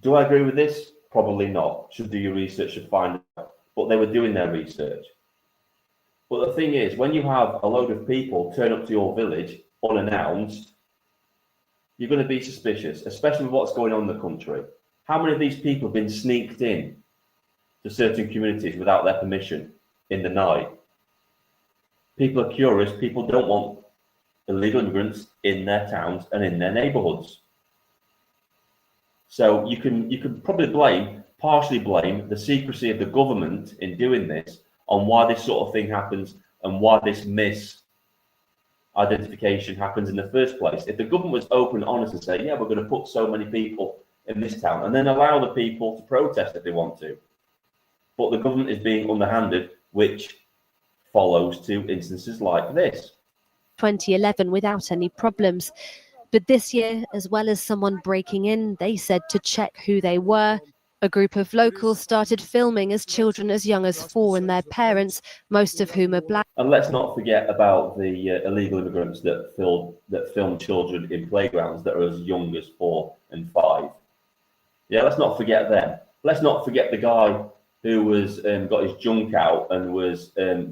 do I agree with this? Probably not. Should do your research, should find out. But they were doing their research. But the thing is, when you have a load of people turn up to your village unannounced, you're going to be suspicious, especially with what's going on in the country. How many of these people have been sneaked in to certain communities without their permission in the night? People are curious. People don't want illegal immigrants in their towns and in their neighbourhoods. So you can probably partially blame the secrecy of the government in doing this on why this sort of thing happens and why this misidentification happens in the first place. If the government was open and honest and say, yeah, we're going to put so many people in this town, and then allow the people to protest if they want to. But the government is being underhanded, which follows to instances like this. 2011 without any problems. But this year, as well as someone breaking in, they said to check who they were. A group of locals started filming as children as young as 4 and their parents, most of whom are black. And let's not forget about the illegal immigrants that film children in playgrounds that are as young as 4 and 5. Yeah, let's not forget them. Let's not forget the guy who was got his junk out and was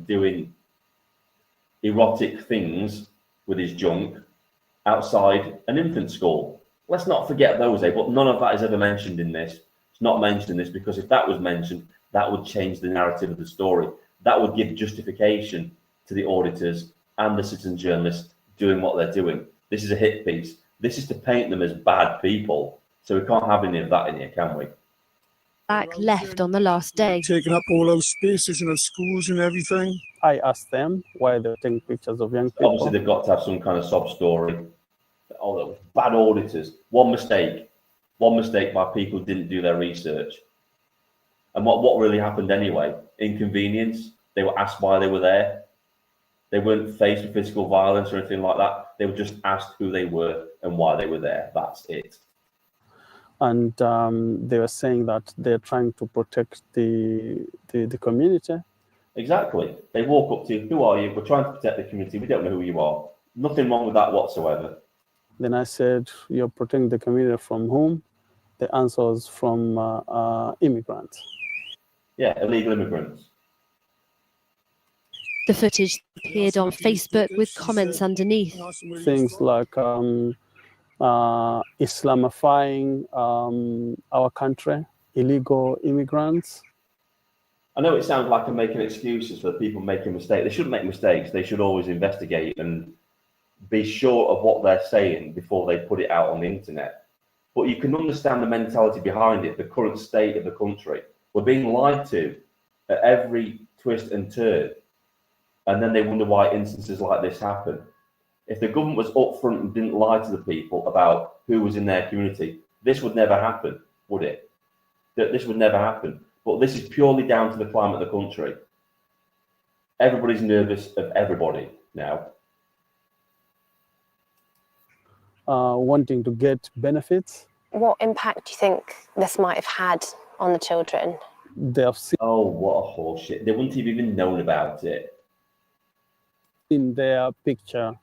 doing erotic things with his junk outside an infant school. Let's not forget those, but none of that is ever mentioned in this. It's not mentioned in this because if that was mentioned, that would change the narrative of the story. That would give justification to the auditors and the citizen journalists doing what they're doing. This is a hit piece. This is to paint them as bad people. So we can't have any of that in here, can we? Black left on the last day. Taking up all those spaces in the schools and everything. I asked them why they're taking pictures of young people. Obviously, they've got to have some kind of sob story. Oh, those bad auditors. One mistake by people who didn't do their research. And what really happened anyway? Inconvenience. They were asked why they were there. They weren't faced with physical violence or anything like that. They were just asked who they were and why they were there. That's it. And they were saying that they're trying to protect the community. Exactly. They walk up to you, who are you? We're trying to protect the community. We don't know who you are. Nothing wrong with that whatsoever. Then I said, you're protecting the community from whom? The answer was from immigrants. Yeah, illegal immigrants. The footage appeared on Facebook with comments underneath. Things like Islamifying our country, illegal immigrants. I know it sounds like I'm making excuses for people making mistakes. They shouldn't make mistakes. They should always investigate and be sure of what they're saying before they put it out on the internet. But you can understand the mentality behind it, the current state of the country. We're being lied to at every twist and turn. And then they wonder why instances like this happen. If the government was upfront and didn't lie to the people about who was in their community, this would never happen, would it? This would never happen. But this is purely down to the climate of the country. Everybody's nervous of everybody now. Wanting to get benefits. What impact do you think this might have had on the children? They have seen. Oh, what a horseshit. They wouldn't have even known about it. In their picture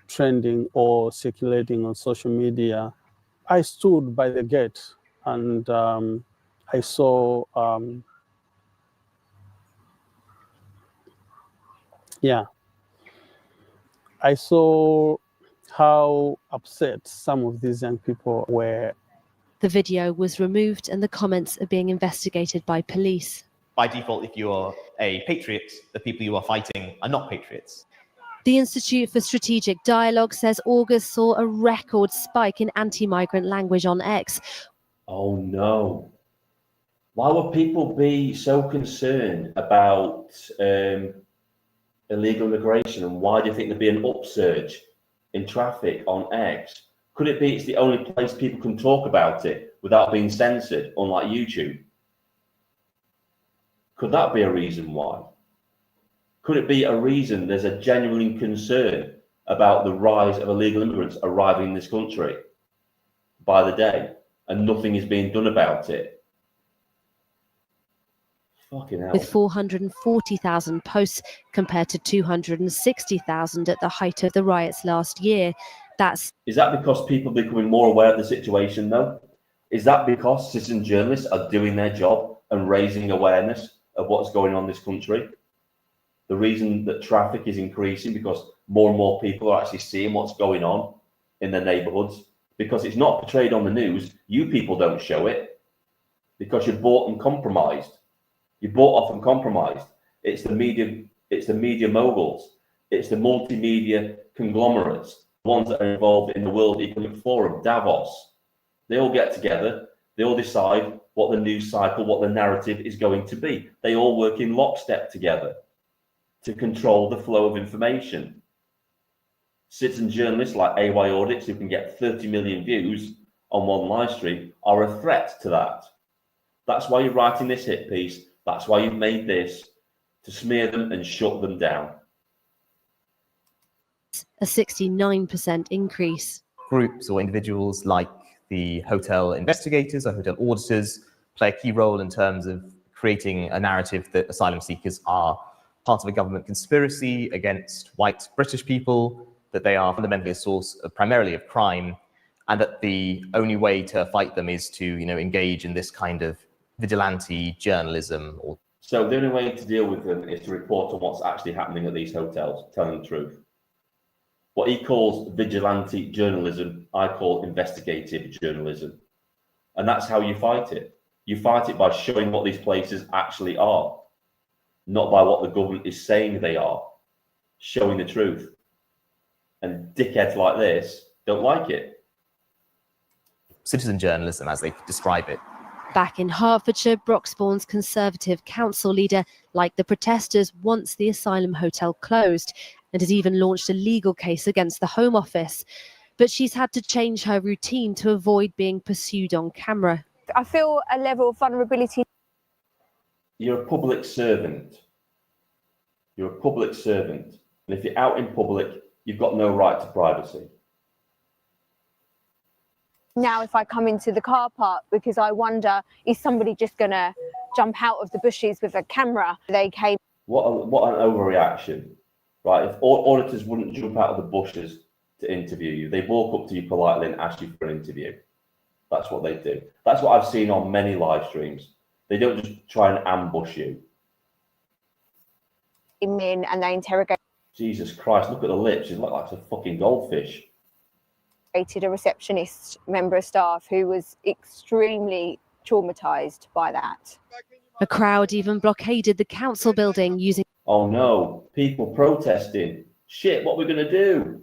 trending or circulating on social media. I stood by the gate and I saw, I saw how upset some of these young people were. The video was removed and the comments are being investigated by police. By default, if you're a patriot, the people you are fighting are not patriots. The Institute for Strategic Dialogue says August saw a record spike in anti-migrant language on X. Oh no. Why would people be so concerned about illegal immigration, and why do you think there'd be an upsurge in traffic on X? Could it be it's the only place people can talk about it without being censored, unlike YouTube? Could that be a reason why? Could it be a reason there's a genuine concern about the rise of illegal immigrants arriving in this country by the day, and nothing is being done about it? Fucking hell. With 440,000 posts compared to 260,000 at the height of the riots last year. Is that because people are becoming more aware of the situation, though? Is that because citizen journalists are doing their job and raising awareness of what's going on in this country? The reason that traffic is increasing because more and more people are actually seeing what's going on in their neighborhoods, because it's not portrayed on the news. You people don't show it because you're bought and compromised. You're bought off and compromised. It's the media moguls. It's the multimedia conglomerates, the ones that are involved in the World Economic Forum, Davos. They all get together. They all decide what the news cycle, what the narrative is going to be. They all work in lockstep together to control the flow of information. Citizen journalists like AY Audits, who can get 30 million views on one live stream, are a threat to that. That's why you're writing this hit piece. That's why you've made this, to smear them and shut them down. A 69% increase. Groups or individuals like the hotel investigators or hotel auditors play a key role in terms of creating a narrative that asylum seekers are part of a government conspiracy against white British people, that they are fundamentally a source of, primarily of crime, and that the only way to fight them is to, engage in this kind of vigilante journalism. So the only way to deal with them is to report on what's actually happening at these hotels, telling the truth. What he calls vigilante journalism, I call investigative journalism. And that's how you fight it. You fight it by showing what these places actually are, not by what the government is saying they are, showing the truth. And dickheads like this don't like it. Citizen journalism, as they describe it. Back in Hertfordshire, Broxbourne's Conservative council leader, like the protesters, wants the asylum hotel closed and has even launched a legal case against the Home Office. But she's had to change her routine to avoid being pursued on camera. I feel a level of vulnerability. You're a public servant. You're a public servant. And if you're out in public, you've got no right to privacy. Now if I come into the car park, because I wonder, is somebody just going to jump out of the bushes with a camera? They came. What an overreaction, right? If auditors wouldn't jump out of the bushes to interview you, they walk up to you politely and ask you for an interview. That's what they do. That's what I've seen on many live streams. They don't just try and ambush you. In and they interrogate. Jesus Christ, look at the lips. She's like a fucking goldfish. A receptionist member of staff who was extremely traumatized by that. A crowd even blockaded the council building using... Oh no, people protesting. Shit, what are we going to do?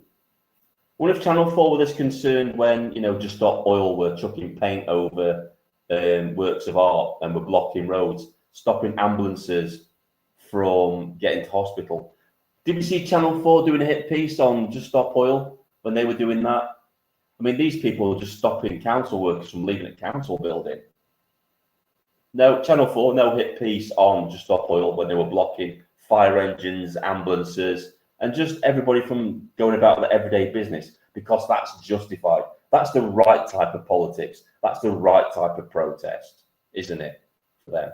What if Channel 4 were this concerned when, Just Stop Oil were chucking paint over works of art and were blocking roads, stopping ambulances from getting to hospital? Did we see Channel 4 doing a hit piece on Just Stop Oil when they were doing that? I mean, these people are just stopping council workers from leaving a council building. No, Channel 4, no hit piece on Just Stop Oil when they were blocking fire engines, ambulances, and just everybody from going about their everyday business, because that's justified. That's the right type of politics. That's the right type of protest, isn't it, for them?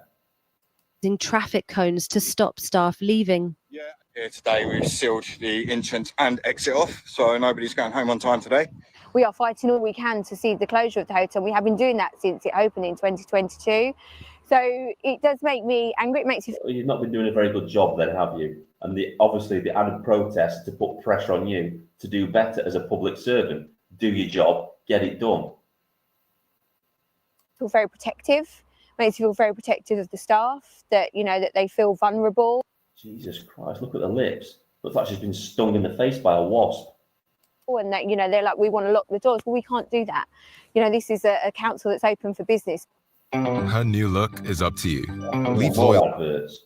Using traffic cones to stop staff leaving. Yeah, here today we've sealed the entrance and exit off, so nobody's going home on time today. We are fighting all we can to see the closure of the hotel. We have been doing that since it opened in 2022. So it does make me angry. It makes you... You've not been doing a very good job then, have you? And obviously the added protest to put pressure on you to do better as a public servant. Do your job, get it done. Feel very protective. Makes you feel very protective of the staff, that, that they feel vulnerable. Jesus Christ, look at the lips. Looks like she's been stung in the face by a wasp. And that, they're like, we want to lock the doors. Well, we can't do that. This is a council that's open for business. Her new look is up to you. Leave More loyal. adverts.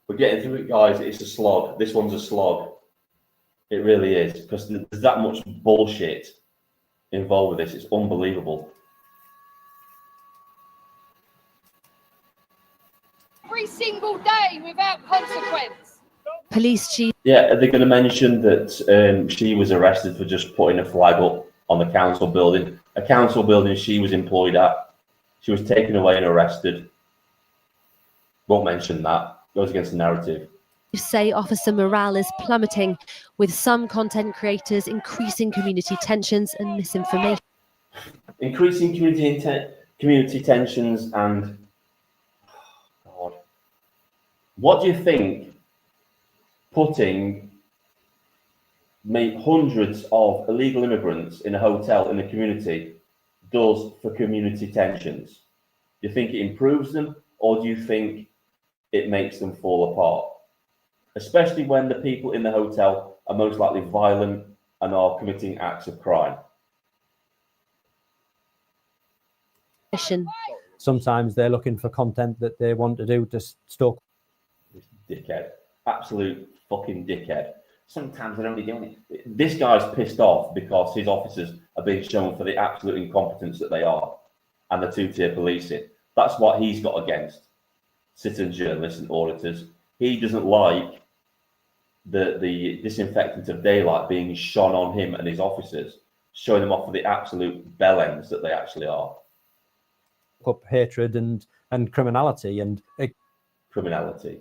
We're getting through it, guys. It's a slog. This one's a slog. It really is, because there's that much bullshit involved with this. It's unbelievable. Every single day without consequence. Police chief. Yeah, are they going to mention that she was arrested for just putting a flag up on the council building? A council building she was employed at. She was taken away and arrested. Won't mention that. Goes against the narrative. Say officer morale is plummeting, with some content creators increasing community tensions and misinformation. Increasing community tensions and... God. What do you think putting hundreds of illegal immigrants in a hotel in the community does for community tensions? Do you think it improves them, or do you think it makes them fall apart? Especially when the people in the hotel are most likely violent and are committing acts of crime. Sometimes they're looking for content that they want to do to stalk. Dickhead. Absolute fucking dickhead. Sometimes they're only doing it. This guy's pissed off because his officers are being shown for the absolute incompetence that they are, and the two-tier policing. That's what he's got against citizen journalists and auditors. He doesn't like the disinfectant of daylight being shone on him and his officers, showing them off for the absolute bellends that they actually are. up hatred and criminality and criminality.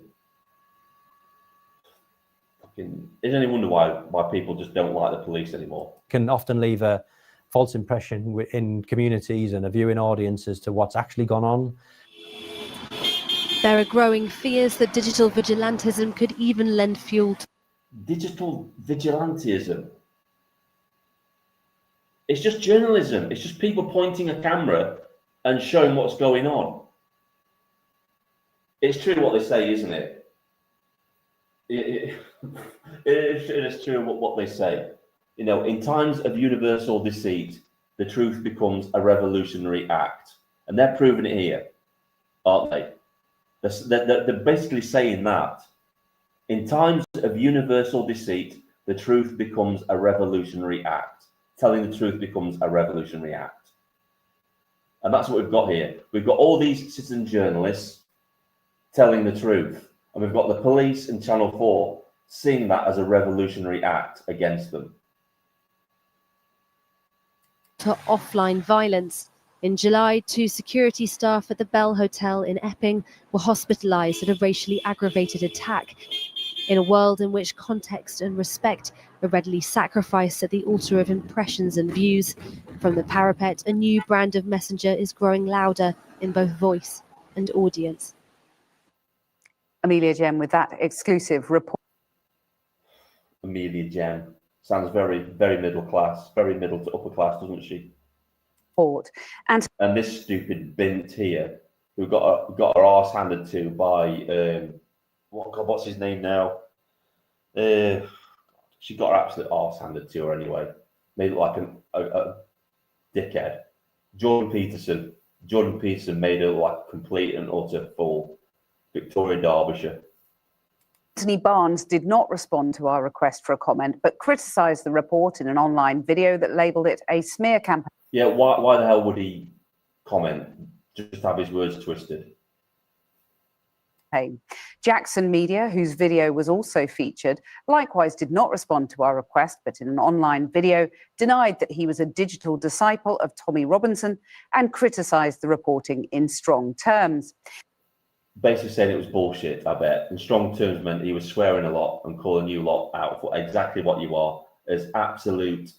Fucking, is any wonder why people just don't like the police anymore? Can often leave a false impression in communities and a viewing audience as to what's actually gone on. There are growing fears that digital vigilantism could even lend fuel to digital vigilantism. It's just journalism. It's just people pointing a camera and showing what's going on. It's true what they say, isn't it? It is true what they say. You know, in times of universal deceit, the truth becomes a revolutionary act. And they're proving it here, aren't they? They're basically saying that. In times of universal deceit, the truth becomes a revolutionary act. Telling the truth becomes a revolutionary act. And that's what we've got here. We've got all these citizen journalists telling the truth. And we've got the police and Channel 4 seeing that as a revolutionary act against them. to offline violence. In July, 2 security staff at the Bell Hotel in Epping were hospitalised at a racially aggravated attack. In a world in which context and respect are readily sacrificed at the altar of impressions and views, from the parapet, a new brand of messenger is growing louder in both voice and audience. Amelia Gem with that exclusive report. Amelia Gem sounds very, very middle class, very middle to upper class, doesn't she? And this stupid bint here, who got her arse handed to by what's his name now? She got her absolute arse handed to her anyway. Made it like a dickhead. Jordan Peterson made her like complete and utter fool. Victoria Derbyshire. Anthony Barnes did not respond to our request for a comment, but criticised the report in an online video that labelled it a smear campaign. Yeah, why the hell would he comment? Just have his words twisted. Jackson Media, whose video was also featured, likewise did not respond to our request, but in an online video denied that he was a digital disciple of Tommy Robinson and criticised the reporting in strong terms. Basically saying it was bullshit, I bet. In strong terms meant he was swearing a lot and calling you lot out for exactly what you are, as absolute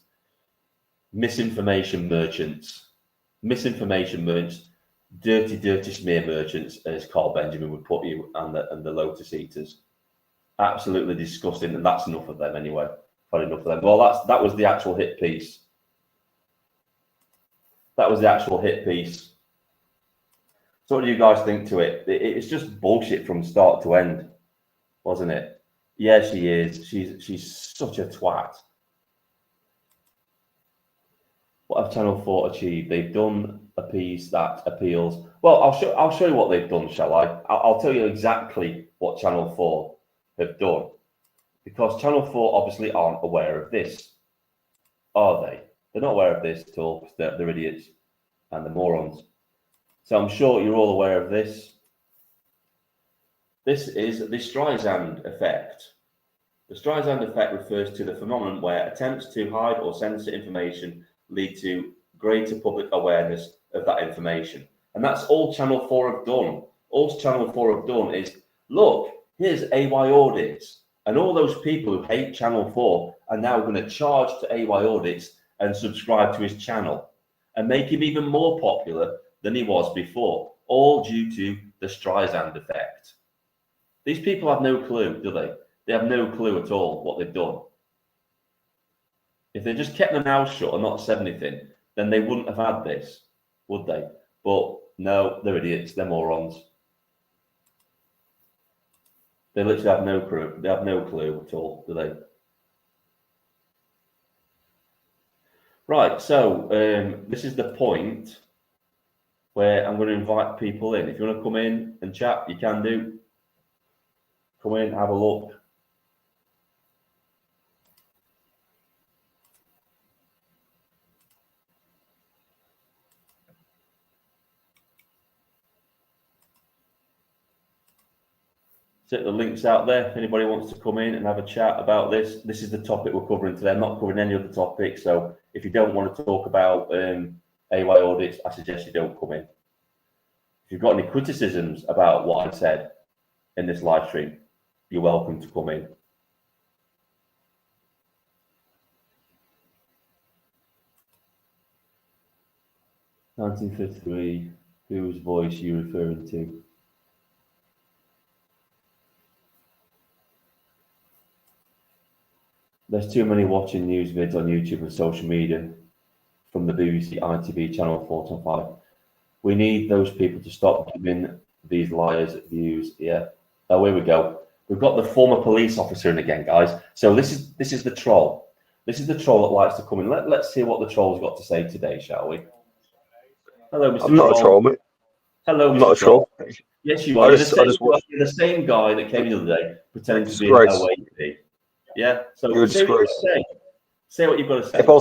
misinformation merchants, dirty smear merchants, as Carl Benjamin would put you, and the Lotus Eaters. Absolutely disgusting, and that's enough of them anyway. Got enough of them. Well, that was the actual hit piece. That was the actual hit piece. So what do you guys think to it? It's just bullshit from start to end, wasn't it? Yeah, she is. She's such a twat. What have Channel 4 achieved? They've done a piece that appeals. Well, I'll show you what they've done, shall I? I'll tell you exactly what Channel 4 have done, because Channel 4 obviously aren't aware of this, are they? They're not aware of this at all, because they're idiots and they're morons. So I'm sure you're all aware of this. This is the Streisand effect. The Streisand effect refers to the phenomenon where attempts to hide or censor information lead to greater public awareness of that information. And that's all Channel 4 have done. All Channel 4 have done is, look, here's AY Audits. And all those people who hate Channel 4 are now going to charge to AY Audits and subscribe to his channel and make him even more popular than he was before, all due to the Streisand effect. These people have no clue, do they? They have no clue at all what they've done. If they just kept their mouth shut and not said anything, then they wouldn't have had this, would they? But no, they're idiots, they're morons. They literally have no clue. They have no clue at all, do they? Right, so this is the point where I'm going to invite people in. If you want to come in and chat, you can do. Come in, have a look. Set the links out there. If anybody wants to come in and have a chat about this, this is the topic we're covering today. I'm not covering any other topic, so if you don't want to talk about AY Audits, I suggest you don't come in. If you've got any criticisms about what I said in this live stream, you're welcome to come in. (1953), whose voice are you referring to? There's too many watching news vids on YouTube and social media from the BBC, ITV, Channel 4 to 5. We need those people to stop giving these liars views. Yeah. Oh, here we go. We've got the former police officer in again, guys. So this is the troll. This is the troll that likes to come in. Let's see what the troll's got to say today, shall we? Hello, Mr. I'm not a troll, mate. Hello, I'm Mr. not a troll. Yes, you are. You're watched. the same guy that came the other day pretending to be an Disgrace. OAP. Yeah. So You're a say what you've got disgrace. to say. Say what you've got to say. If I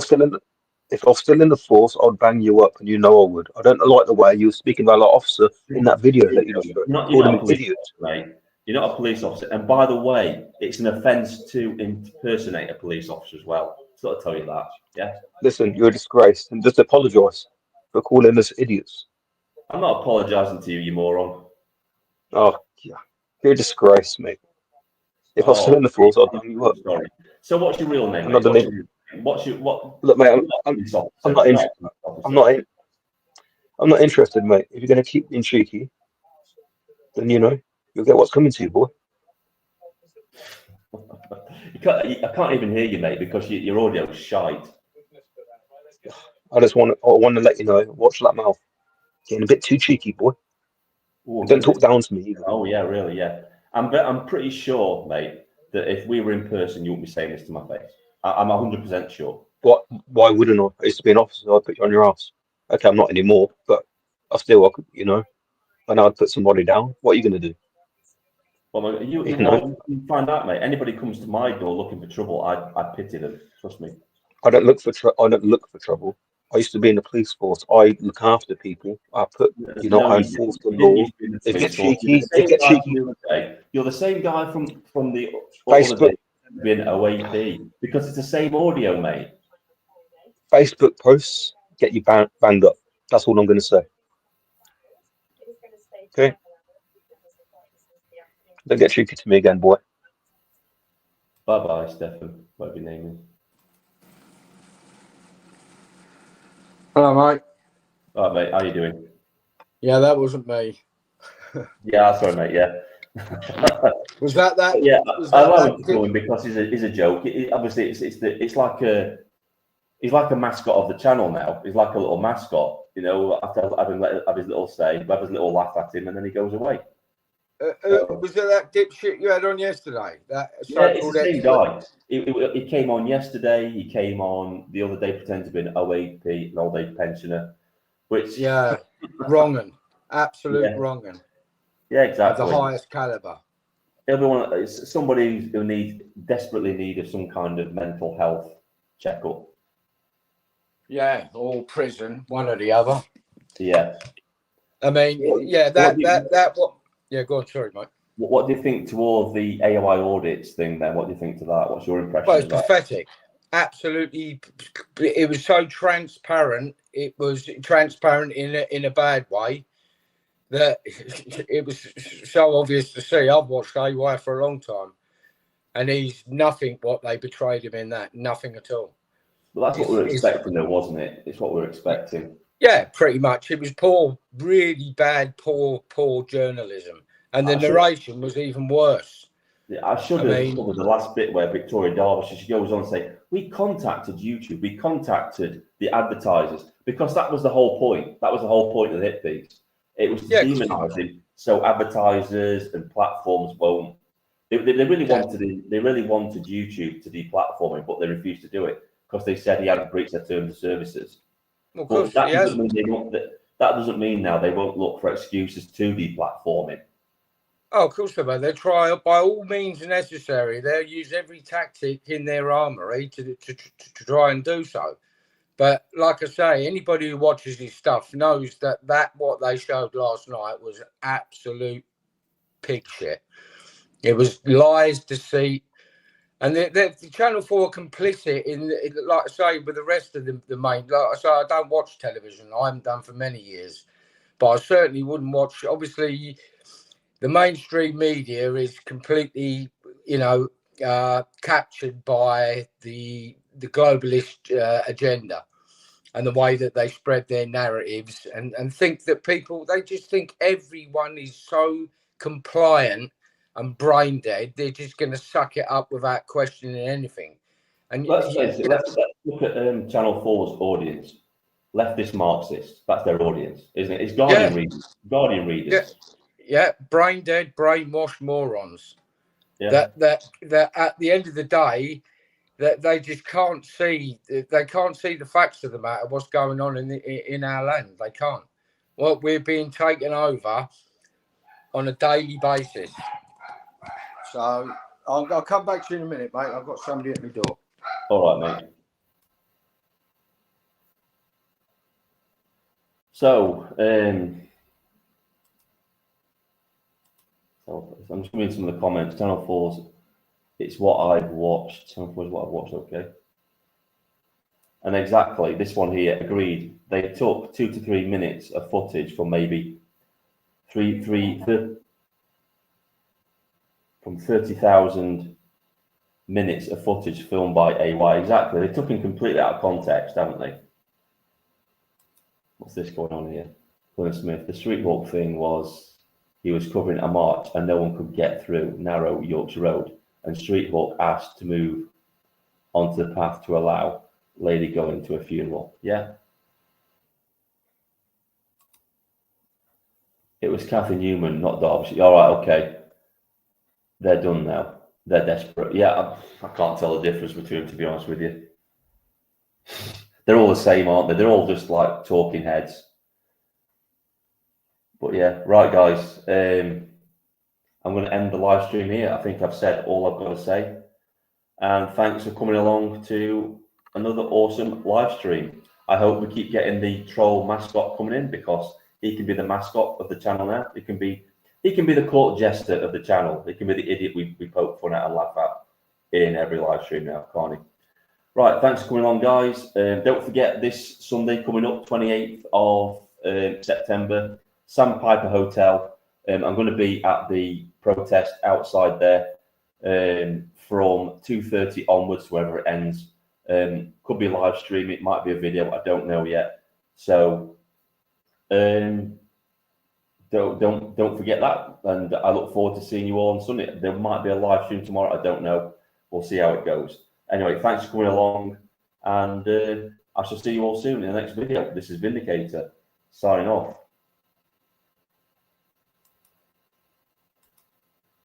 was still in the force, I'd bang you up, and you know I would. I don't like the way you were speaking about that officer in that video that you just You're not called a him an police idiot. officer, mate. You're not a police officer. And by the way, it's an offence to impersonate a police officer as well. So I'll tell you that. Yeah. Listen, you're a disgrace, and just apologise for calling us idiots. I'm not apologising to you, you moron. Oh, yeah. You're a disgrace, mate. If I was still in the force, I'd bang you up. Sorry. So what's your real name, I'm mate? not What's gonna- your, what's your what? Look, mate, you're not a police officer, I'm not you're in- not a police officer. I'm not interested, mate. If you're going to keep being cheeky, then you'll get what's coming to you, boy. I can't even hear you, mate, because your audio's shite. I want to let you know. Watch that mouth. Getting a bit too cheeky, boy. Ooh, Don't talk down to me either. Oh yeah, really, yeah. I'm pretty sure, mate, that if we were in person, you wouldn't be saying this to my face. I'm 100% sure. What? Why wouldn't I? I used to be an officer. I'd put you on your ass. Okay, I'm not anymore, but I could, I know I'd put somebody down. What are you going to do? Well, you find out, mate. Anybody comes to my door looking for trouble, I pity them. Trust me. I don't look for trouble. I used to be in the police force. I look after people. I put, I enforce the law. If you get cheeky, you're the same guy from the Facebook being OAP because it's the same audio, mate. Facebook posts get you banged up. That's all I'm going to say. Okay. Don't get cheeky to me again, boy. Bye bye, Stefan. Whatever your name is. Hello, mate. All right, mate. How you doing? Yeah, that wasn't me. Yeah, sorry, mate. Yeah. Was that? Yeah, was I that love it going because it's a joke. Obviously, it's like he's like a mascot of the channel now. He's like a little mascot. After having have his little say, have his little laugh at him, and then he goes away. Was it that dipshit you had on yesterday? Yeah, it's the same guy. He came on yesterday. He came on the other day pretending to be an OAP, an old age pensioner, which wronging, absolute Yeah. wronging. Yeah, exactly. Of the highest caliber. Everyone is somebody who desperately needed some kind of mental health checkup. Yeah, or prison, one or the other. Yeah. I mean, yeah, Yeah, go on. Sorry, mate. What do you think towards the AY Audits thing then? What do you think to that? What's your impression Well, it's of that? pathetic. Absolutely. It was so transparent. It was transparent in a bad way that it was so obvious to see. I've watched AY for a long time, and he's nothing what they betrayed him in that. Nothing at all. Well, that's what we were expecting, though, wasn't it? It's what we were expecting. Yeah, pretty much. It was poor, really bad, poor journalism. And the narration was even worse. Yeah, I should have covered the last bit where Victoria Derbyshire, she goes on to say, we contacted YouTube, we contacted the advertisers, because that was the whole point. That was the whole point of the hit piece. It was to demonize him, so advertisers and platforms won't. They really wanted YouTube to deplatform him, but they refused to do it because they said he hadn't breached their terms of services. Well, but that doesn't mean now they won't look for excuses to deplatform him. Oh, of course they will. They'll try by all means necessary. They'll use every tactic in their armory to try and do so. But like I say, anybody who watches his stuff knows that what they showed last night was absolute pig shit. It was lies, deceit. And the Channel 4 are complicit in, like I say, with the rest of the main. Like I say, I don't watch television. I haven't done for many years. but I certainly wouldn't watch. Obviously, the mainstream media is completely, captured by the globalist agenda and the way that they spread their narratives and think that they just think everyone is so compliant and brain dead. They're just going to suck it up without questioning anything. And let's look at Channel 4's audience. Leftist Marxists, that's their audience, isn't it? It's Guardian readers. Guardian readers. Yeah, brain dead, brainwashed morons. Yeah. That at the end of the day, that they just can't see. They can't see the facts of the matter. What's going on in our land? They can't. Well, we're being taken over on a daily basis. So I'll come back to you in a minute, mate. I've got somebody at my door. All right, mate. So, I'm just reading some of the comments. Channel 4's, it's what I've watched. Channel 4 is what I've watched, okay. And exactly, this one here, agreed. They took 2 to 3 minutes of footage from maybe 30,000 minutes of footage filmed by AY. Exactly, they took him completely out of context, haven't they? What's this going on here? Glenn Smith, the street walk thing was, he was covering a march and no one could get through narrow Yorkshire Road, and Street Hawk asked to move onto the path to allow lady going to a funeral. Yeah. It was Kathy Newman, not Derbyshire. All right, okay. They're done now. They're desperate. Yeah, I can't tell the difference between them, to be honest with you. They're all the same, aren't they? They're all just like talking heads. But yeah, right, guys. I'm going to end the live stream here. I think I've said all I've got to say. And thanks for coming along to another awesome live stream. I hope we keep getting the troll mascot coming in, because he can be the mascot of the channel now. He can be the court jester of the channel. He can be the idiot we poke fun at and laugh at in every live stream now, can't he? Right, thanks for coming along, guys. Don't forget, this Sunday coming up, 28th of September, Sandpiper Hotel. I'm going to be at the protest outside there from 2:30 onwards, wherever it ends. Could be a live stream, it might be a video, I don't know yet. So don't forget that, and I look forward to seeing you all on Sunday. There might be a live stream tomorrow, I don't know. We'll see how it goes. Anyway, thanks for coming along, and I shall see you all soon in the next video. This is Vindicator, signing off.